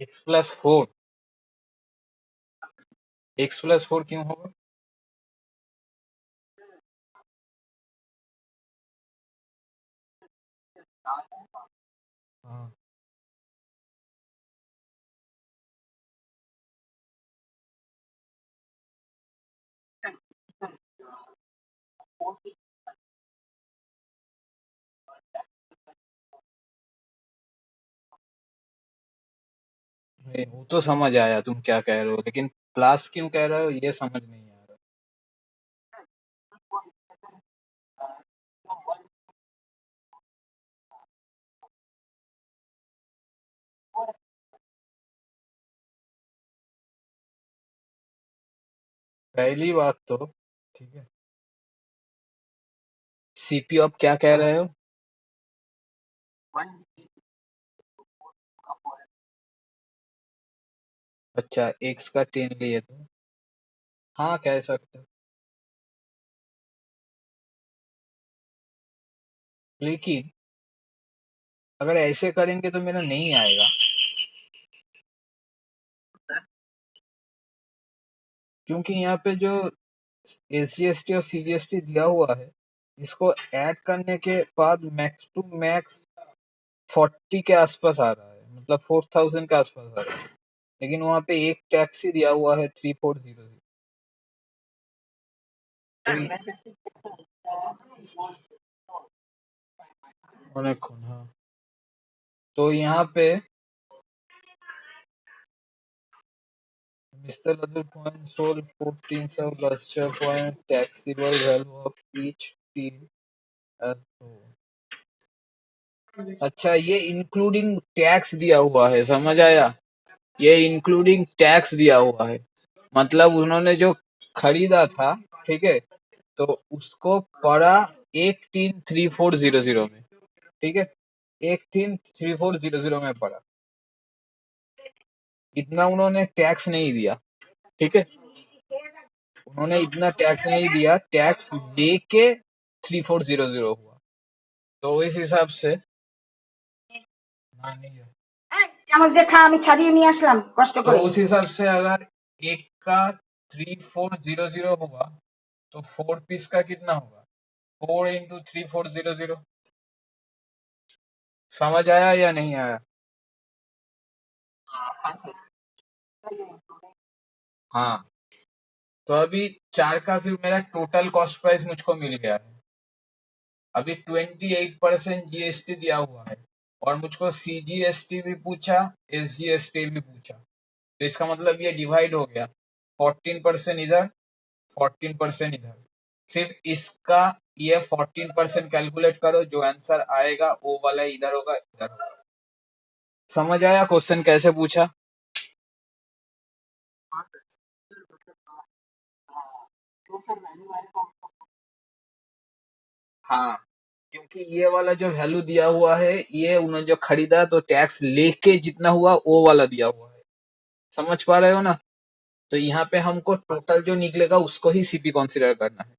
x+4। x+4 क्यों होगा? हाँ। नहीं, वो तो समझ आया तुम क्या कह रहे हो, लेकिन प्लस क्यों कह रहे हो ये समझ नहीं आ रहा। पहली बात तो ठीक है। सीपीयू अब क्या कह रहे हो? अच्छा, एक्स का 10 लिए तो हाँ कह सकते हो, लेकिन अगर ऐसे करेंगे तो मेरा नहीं आएगा, क्योंकि यहाँ पे जो एसजीएसटी और सीजीएसटी दिया हुआ है, इसको ऐड करने के बाद मैक्स टू मैक्स 40 के आसपास आ रहा है, मतलब 4000 के आसपास आ रहा है, लेकिन वहाँ पे एक टैक्स ही दिया हुआ है 3400। हाँ, तो यहाँ पे Mr. Other points sold 14 of Luster point taxable value of each deal as so। अच्छा, ये इंक्लूडिंग टैक्स दिया हुआ है, समझ आया? ये इंक्लूडिंग टैक्स दिया हुआ है, मतलब उन्होंने जो खरीदा था, ठीक है, तो उसको पड़ा 183400 में, ठीक है, 183400 में पड़ा, इतना उन्होंने टैक्स नहीं दिया, ठीक है, उन्होंने इतना टैक्स नहीं दिया, टैक्स लेके 3400 हुआ, तो इस हिसाब से हाँ, नहीं है। চামচ দিয়ে খা আমি ছাড়িয়ে নিয়ে আসলাম কষ্ট तो করে। उस हिसाब से अगर एक का 3400 होगा, तो 4 पीस का कितना होगा? 4 इंटू 3400। समझ आया या नहीं आया? हाँ, तो अभी 4 का फिर मेरा टोटल कॉस्ट प्राइस मुझको मिल गया है। अभी 28% जीएसटी दिया हुआ है और मुझको सीजीएसटी भी पूछा, एसजीएसटी भी पूछा। तो इसका मतलब ये डिवाइड हो गया, 14% इधर, 14% इधर। सिर्फ इसका ये 14% कैलकुलेट करो, जो आंसर आएगा वो वाला इधर होगा, इधर होगा। समझ आया क्वेश्चन कैसे पूछा? हाँ, क्योंकि ये वाला जो वैल्यू दिया हुआ है, ये उन्होंने जो खरीदा तो टैक्स लेके जितना हुआ वो वाला दिया हुआ है। समझ पा रहे हो ना? तो यहाँ पे हमको टोटल जो निकलेगा उसको ही सीपी कंसीडर करना है।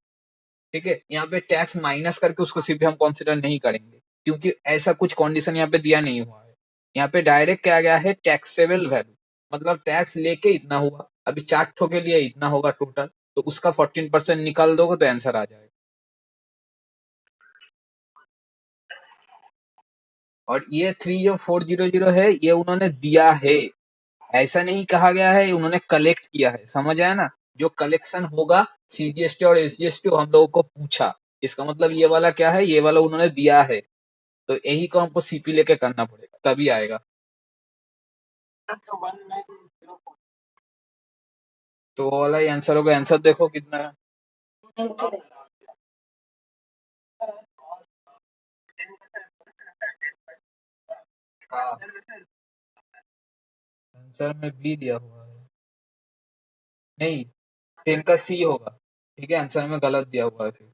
ठीक है, यहाँ पे टैक्स माइनस करके उसको सीपी हम कंसीडर नहीं करेंगे, क्योंकि ऐसा कुछ कंडीशन यहाँ पे दिया नहीं हुआ है। यहाँ पे डायरेक्ट क्या गया है, टैक्सेबल वैल्यू, मतलब टैक्स लेके इतना हुआ। अभी 4 ठो के लिए इतना होगा टोटल, तो उसका 14% निकाल दोगे तो आंसर आ जाएगा। और ये 3400 है, ये उन्होंने दिया है, ऐसा नहीं कहा गया है, उन्होंने कलेक्ट किया है। समझ आया ना? जो कलेक्शन होगा सीजीएसटी और एसजीएसटी हम लोगों को पूछा, इसका मतलब ये वाला क्या है, ये वाला उन्होंने दिया है, तो यही को हमको सीपी लेके करना पड़ेगा तभी आएगा। तो वो वाला ही आंसर होगा। आंसर देखो कितना है। हाँ, आंसर में बी दिया हुआ है। नहीं, 10 का सी होगा। ठीक है, आंसर में गलत दिया हुआ है फिर।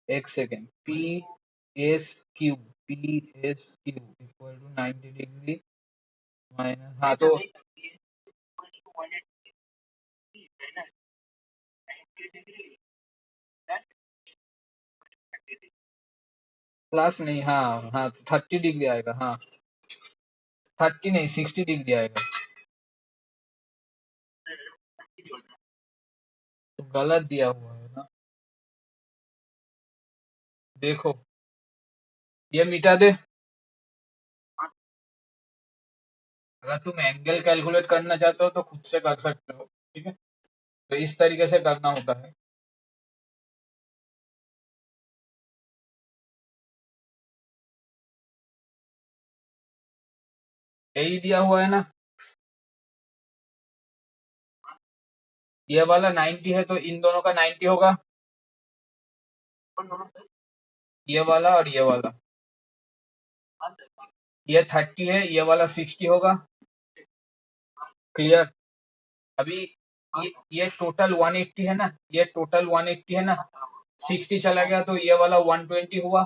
एक second, P S Q equal to 90 degree minus, हाँ तो प्लस नहीं, हाँ हाँ, 30 डिग्री आएगा। हाँ, 30 नहीं, 60 डिग्री आएगा। तो गलत दिया हुआ है ना। देखो, ये मिटा दे। अगर तुम एंगल कैलकुलेट करना चाहते हो तो खुद से कर सकते हो। ठीक है, तो इस तरीके से करना होता है। यही दिया हुआ है ना। ये वाला 90 है तो इन दोनों का 90 होगा, ये वाला और ये वाला। ये 30 है, ये वाला 60 होगा। क्लियर? अभी ये टोटल 180 है ना, ये टोटल 180 है ना, 60 चला गया तो ये वाला 120 हुआ।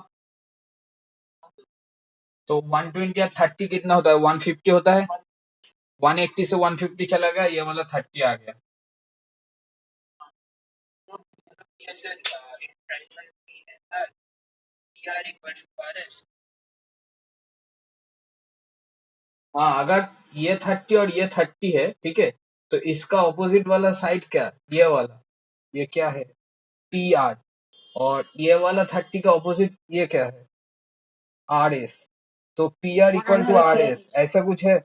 तो 120 या 30 कितना होता है, 150 होता है। 180 से 150 चला गया, ये वाला 30 आ गया। हाँ, अगर ये 30 और ये 30 है, ठीक है, तो इसका ऑपोजिट वाला साइड क्या, ये वाला, ये क्या है, पी आर। और ये वाला 30 का ऑपोजिट ये क्या है, आर एस। तो P R equal to R S, ऐसा कुछ है।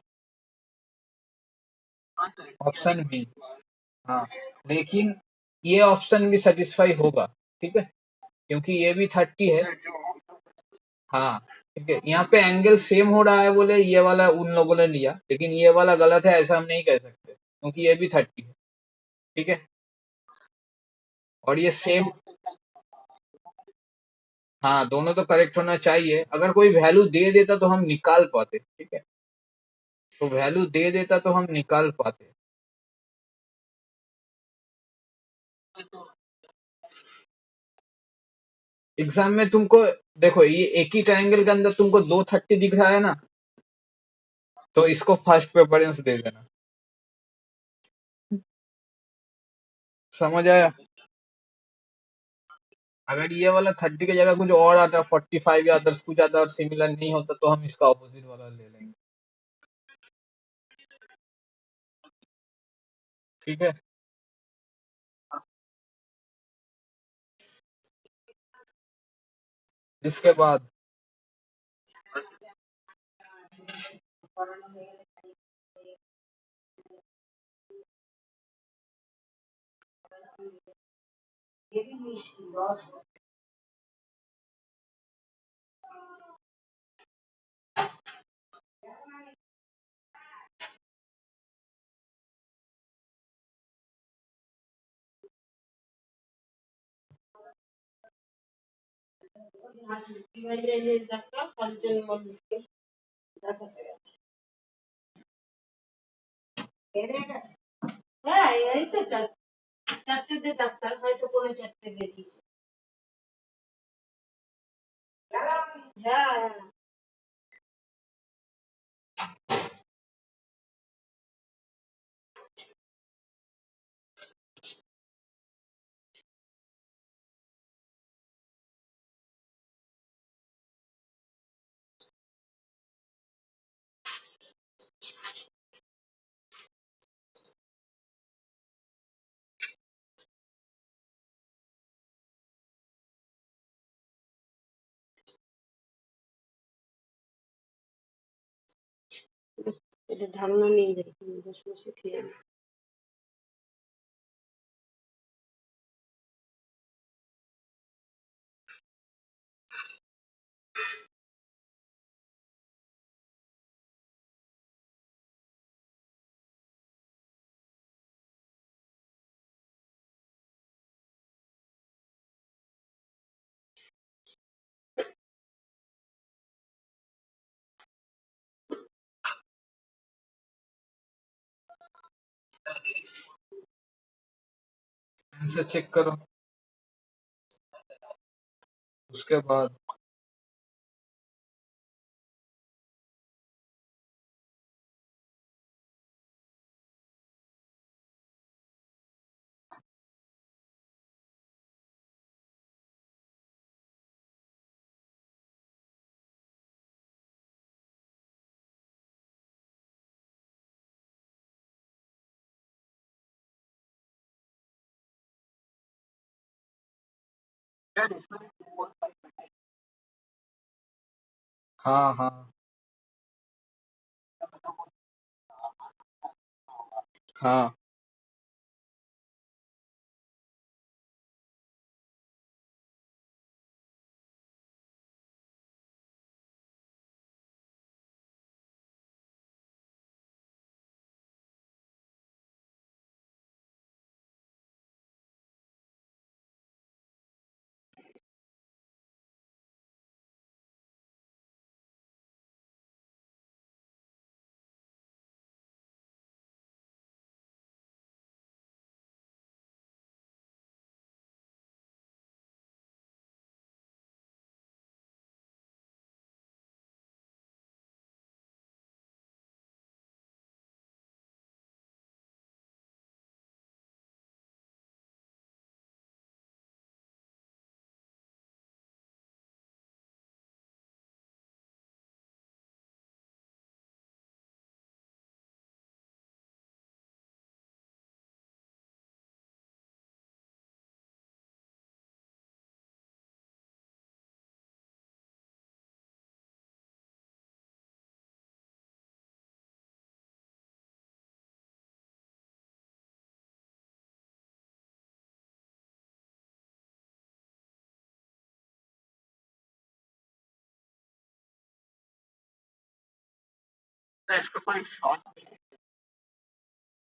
Option B. हाँ, लेकिन ये ऑप्शन भी सेटिस्फाई होगा। ठीक है, क्योंकि ये भी 30 है। हाँ, ठीक है, यहाँ पे एंगल सेम हो रहा है बोले ये वाला उन लोगों ने लिया, लेकिन ये वाला गलत है ऐसा हम नहीं कह सकते, क्योंकि ये भी 30 है। ठीक है, और ये सेम। हाँ, दोनों तो करेक्ट होना चाहिए। अगर कोई वैल्यू दे देता तो हम निकाल पाते। ठीक है, तो वैल्यू दे देता तो हम निकाल पाते। एग्जाम में तुमको, देखो ये एक ही ट्रायंगल के अंदर तुमको 230 दिख रहा है ना, तो इसको फर्स्ट प्रेफरेंस दे देना। समझ आया? अगर ये वाला 30 की जगह कुछ और आता, 45 या अदर्स कुछ आता और सिमिलर नहीं होता, तो हम इसका ऑपोजिट वाला ले लेंगे। ठीक है। इसके बाद এটা ধারণা নিয়ে যাই সমস্যা খেয়ে आंसर चेक करो। उसके बाद हाँ हाँ हाँ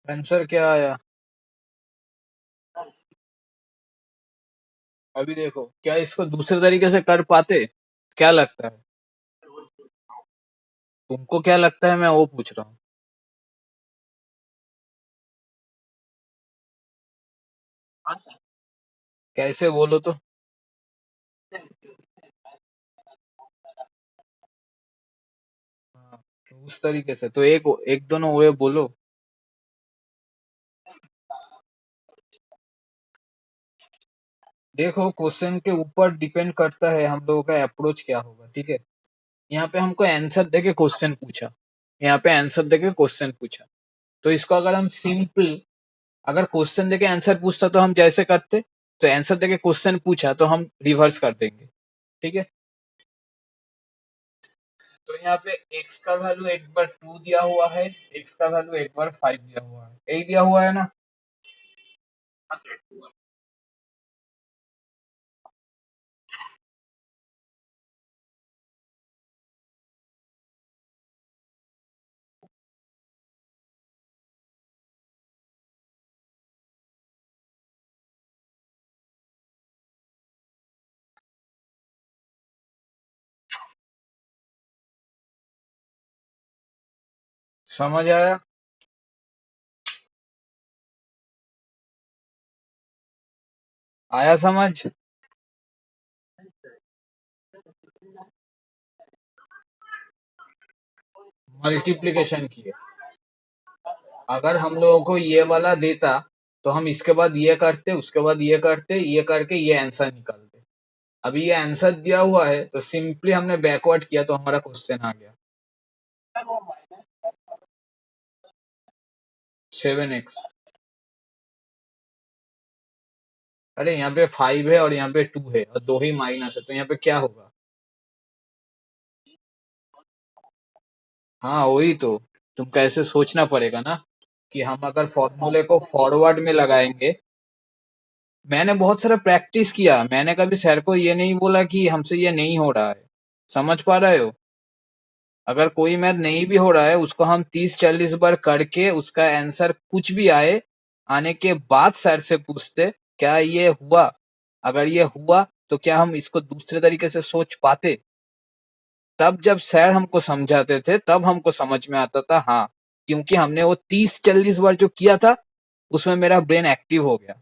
आंसर क्या आया? अभी देखो, क्या इसको दूसरे तरीके से कर पाते? क्या लगता है तुमको? क्या लगता है, मैं वो पूछ रहा हूँ। कैसे बोलो तो? हाँ, तो उस तरीके से तो एक एक दोनों वे बोलो। देखो, क्वेश्चन के ऊपर डिपेंड करता है हम लोगों का अप्रोच क्या होगा, ठीक है। यहाँ पे हमको आंसर देके क्वेश्चन पूछा, यहाँ पे आंसर देके क्वेश्चन पूछा, तो इसको अगर हम सिंपल अगर क्वेश्चन देके आंसर पूछता तो हम जैसे करते, तो आंसर देके क्वेश्चन पूछा तो हम रिवर्स कर देंगे। ठीक है, तो यहाँ पे x का वैल्यू एक बार 2 दिया हुआ है, x का वैल्यू एक बार 5 दिया हुआ है, यही दिया हुआ है ना। समझ आया? आया समझ? मल्टीप्लिकेशन की है। अगर हम लोगों को ये वाला देता तो हम इसके बाद ये करते, उसके बाद ये करते, ये करके ये आंसर निकालते। अभी ये आंसर दिया हुआ है तो सिंपली हमने बैकवर्ड किया तो हमारा क्वेश्चन आ गया 7x। अरे यहाँ पे 5 है और यहाँ पे 2 है और दो ही माइनस है, तो यहाँ पे क्या होगा? हाँ वही तो, तुमको ऐसे सोचना पड़ेगा ना कि हम अगर फॉर्मूले को फॉरवर्ड में लगाएंगे। मैंने बहुत सारा प्रैक्टिस किया, मैंने कभी सर को ये नहीं बोला कि हमसे ये नहीं हो रहा है। समझ पा रहे हो? अगर कोई मैथ नहीं भी हो रहा है उसको हम 30-40 बार करके उसका आंसर कुछ भी आए, आने के बाद सर से पूछते क्या ये हुआ। अगर ये हुआ तो क्या हम इसको दूसरे तरीके से सोच पाते? तब जब सर हमको समझाते थे तब हमको समझ में आता था, हाँ, क्योंकि हमने वो 30-40 बार जो किया था उसमें मेरा ब्रेन एक्टिव हो गया।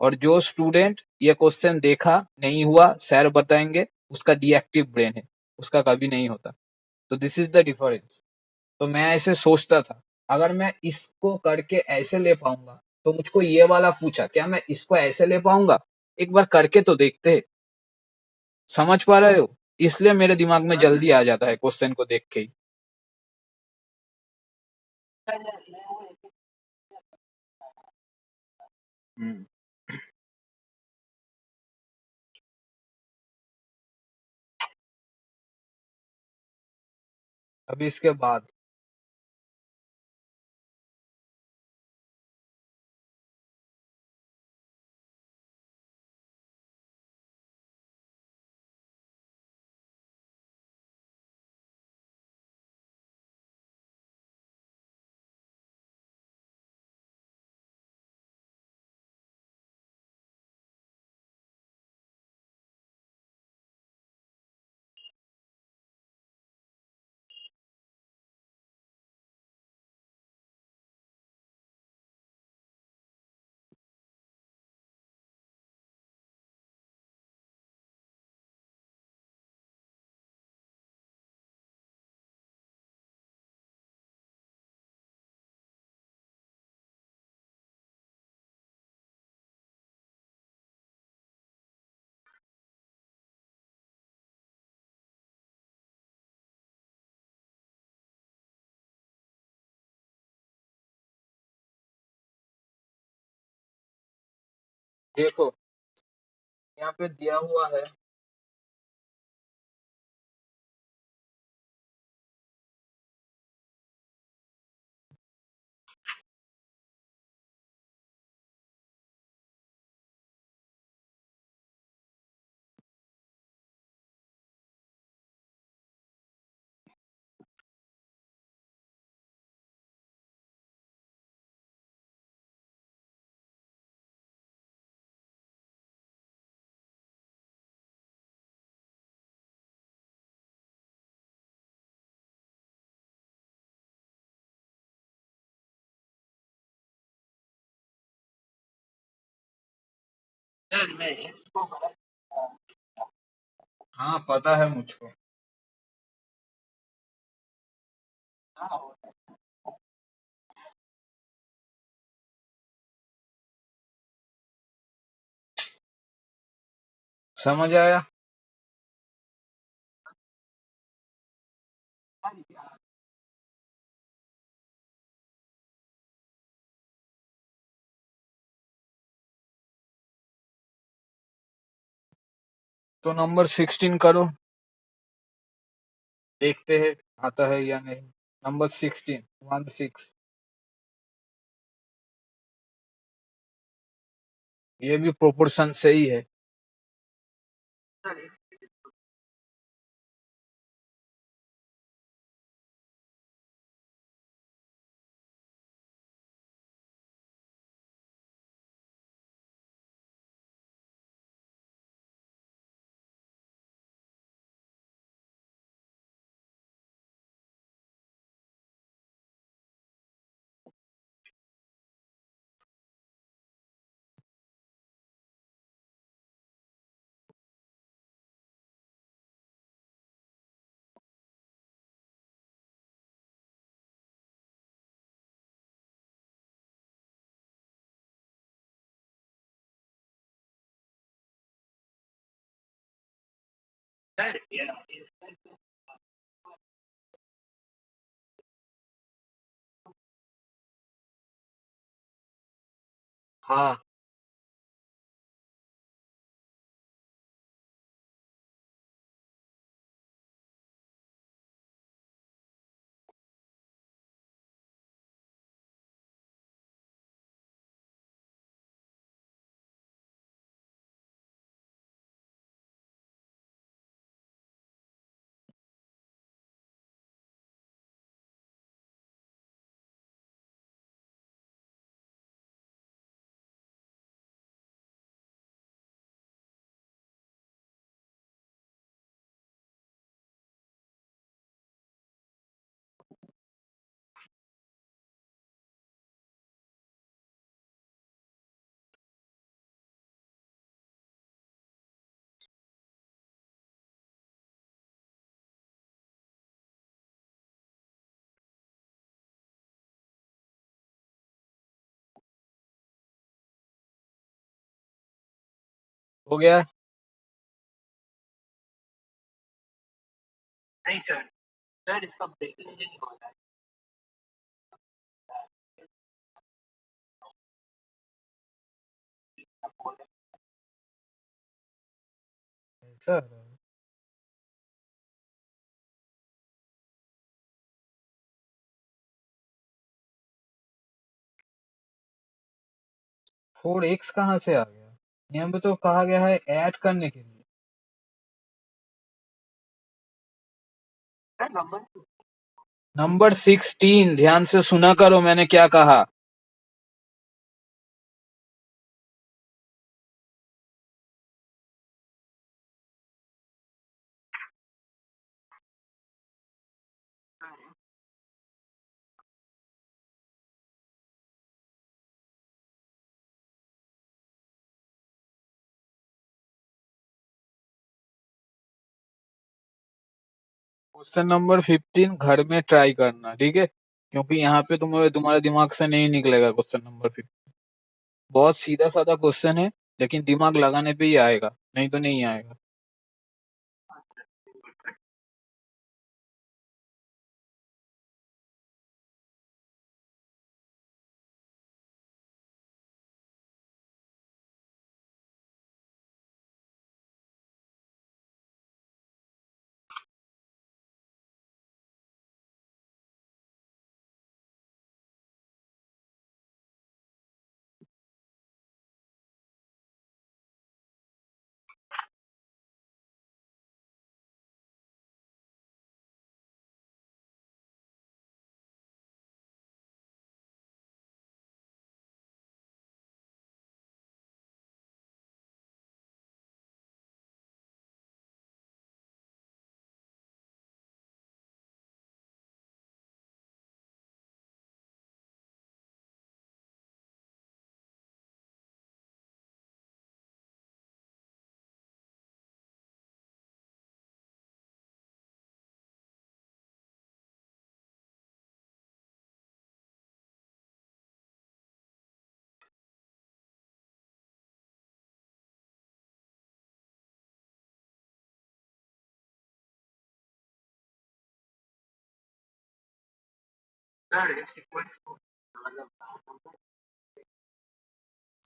और जो स्टूडेंट ये क्वेश्चन देखा नहीं हुआ सर बताएंगे उसका डीएक्टिव ब्रेन है, उसका कभी नहीं होता। तो दिस इज द डिफरेंस। तो मैं ऐसे सोचता था, अगर मैं इसको करके ऐसे ले पाऊंगा तो मुझको ये वाला पूछा, क्या मैं इसको ऐसे ले पाऊंगा? एक बार करके तो देखते। समझ पा रहे हो? इसलिए मेरे दिमाग में जल्दी आ जाता है क्वेश्चन को देख के ही। हम्म। अभी इसके बाद देखो, यहाँ पे दिया हुआ है हाँ पता है मुझको। समझ आया? तो नंबर 16 करो, देखते हैं आता है या नहीं। नंबर 16, 16। ये भी प्रोपोर्शन से ही है। हाँ, हो गया। नहीं सर, सर इसका ब्रेकिंग नहीं हो रहा है सर। 4x कहाँ से आ गया? यहाँ पे तो कहा गया है ऐड करने के लिए। नंबर 16, ध्यान से सुना करो मैंने क्या कहा। क्वेश्चन नंबर 15 घर में ट्राई करना, ठीक है, क्योंकि यहाँ पे तुम्हारे दिमाग से नहीं निकलेगा क्वेश्चन नंबर 15। बहुत सीधा साधा क्वेश्चन है, लेकिन दिमाग लगाने पे ही आएगा, नहीं तो नहीं आएगा।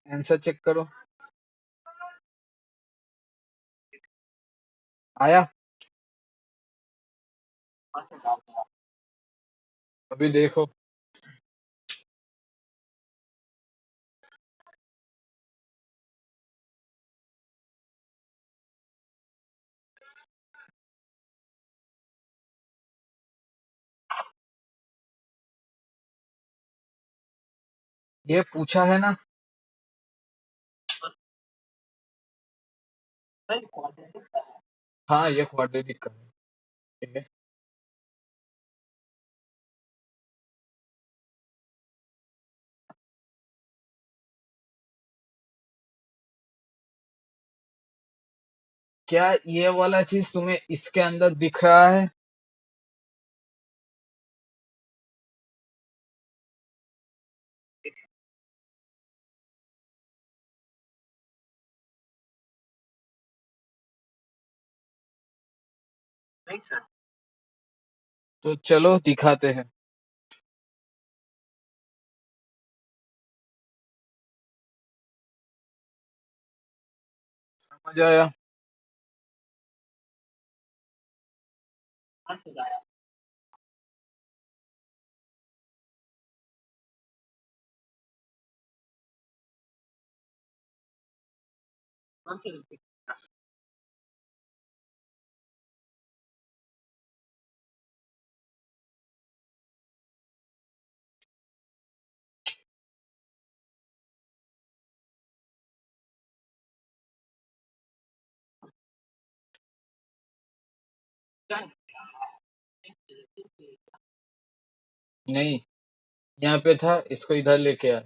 आंसर चेक करो। आया? अभी देखो, ये पूछा है ना। हाँ, ये क्वाड्रेटिक का है। ठीक है। क्या ये वाला चीज तुम्हें इसके अंदर दिख रहा है? तो चलो दिखाते हैं। समझ आया? नहीं, यहाँ पे था, इसको इधर लेके आया।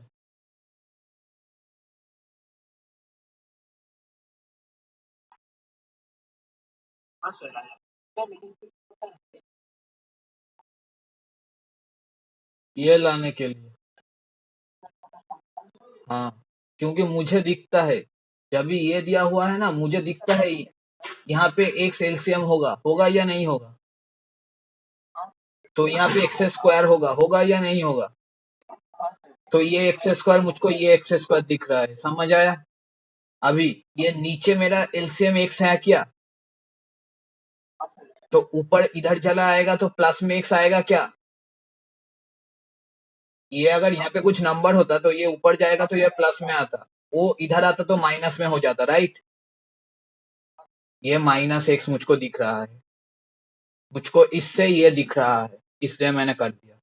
ये लाने के लिए। हाँ, क्योंकि मुझे दिखता है, जब भी ये दिया हुआ है ना, मुझे दिखता है यहाँ पे एक्स एलसीएम होगा, होगा या नहीं होगा? तो यहाँ पे एक्स स्क्वायर होगा, होगा या नहीं होगा? तो ये एक्स स्क्वायर, मुझको ये एक्स स्क्वायर दिख रहा है। समझ आया? अभी ये नीचे मेरा एलसीएम एक्स है क्या? तो ऊपर इधर चला आएगा तो प्लस में एक्स आएगा क्या? ये अगर यहाँ पे कुछ नंबर होता तो ये ऊपर जाएगा तो ये प्लस में आता, वो इधर आता तो माइनस में हो जाता, राइट? ये माइनस एक्स मुझको दिख रहा है, मुझको इससे ये दिख रहा है, इसलिए मैंने कर दिया।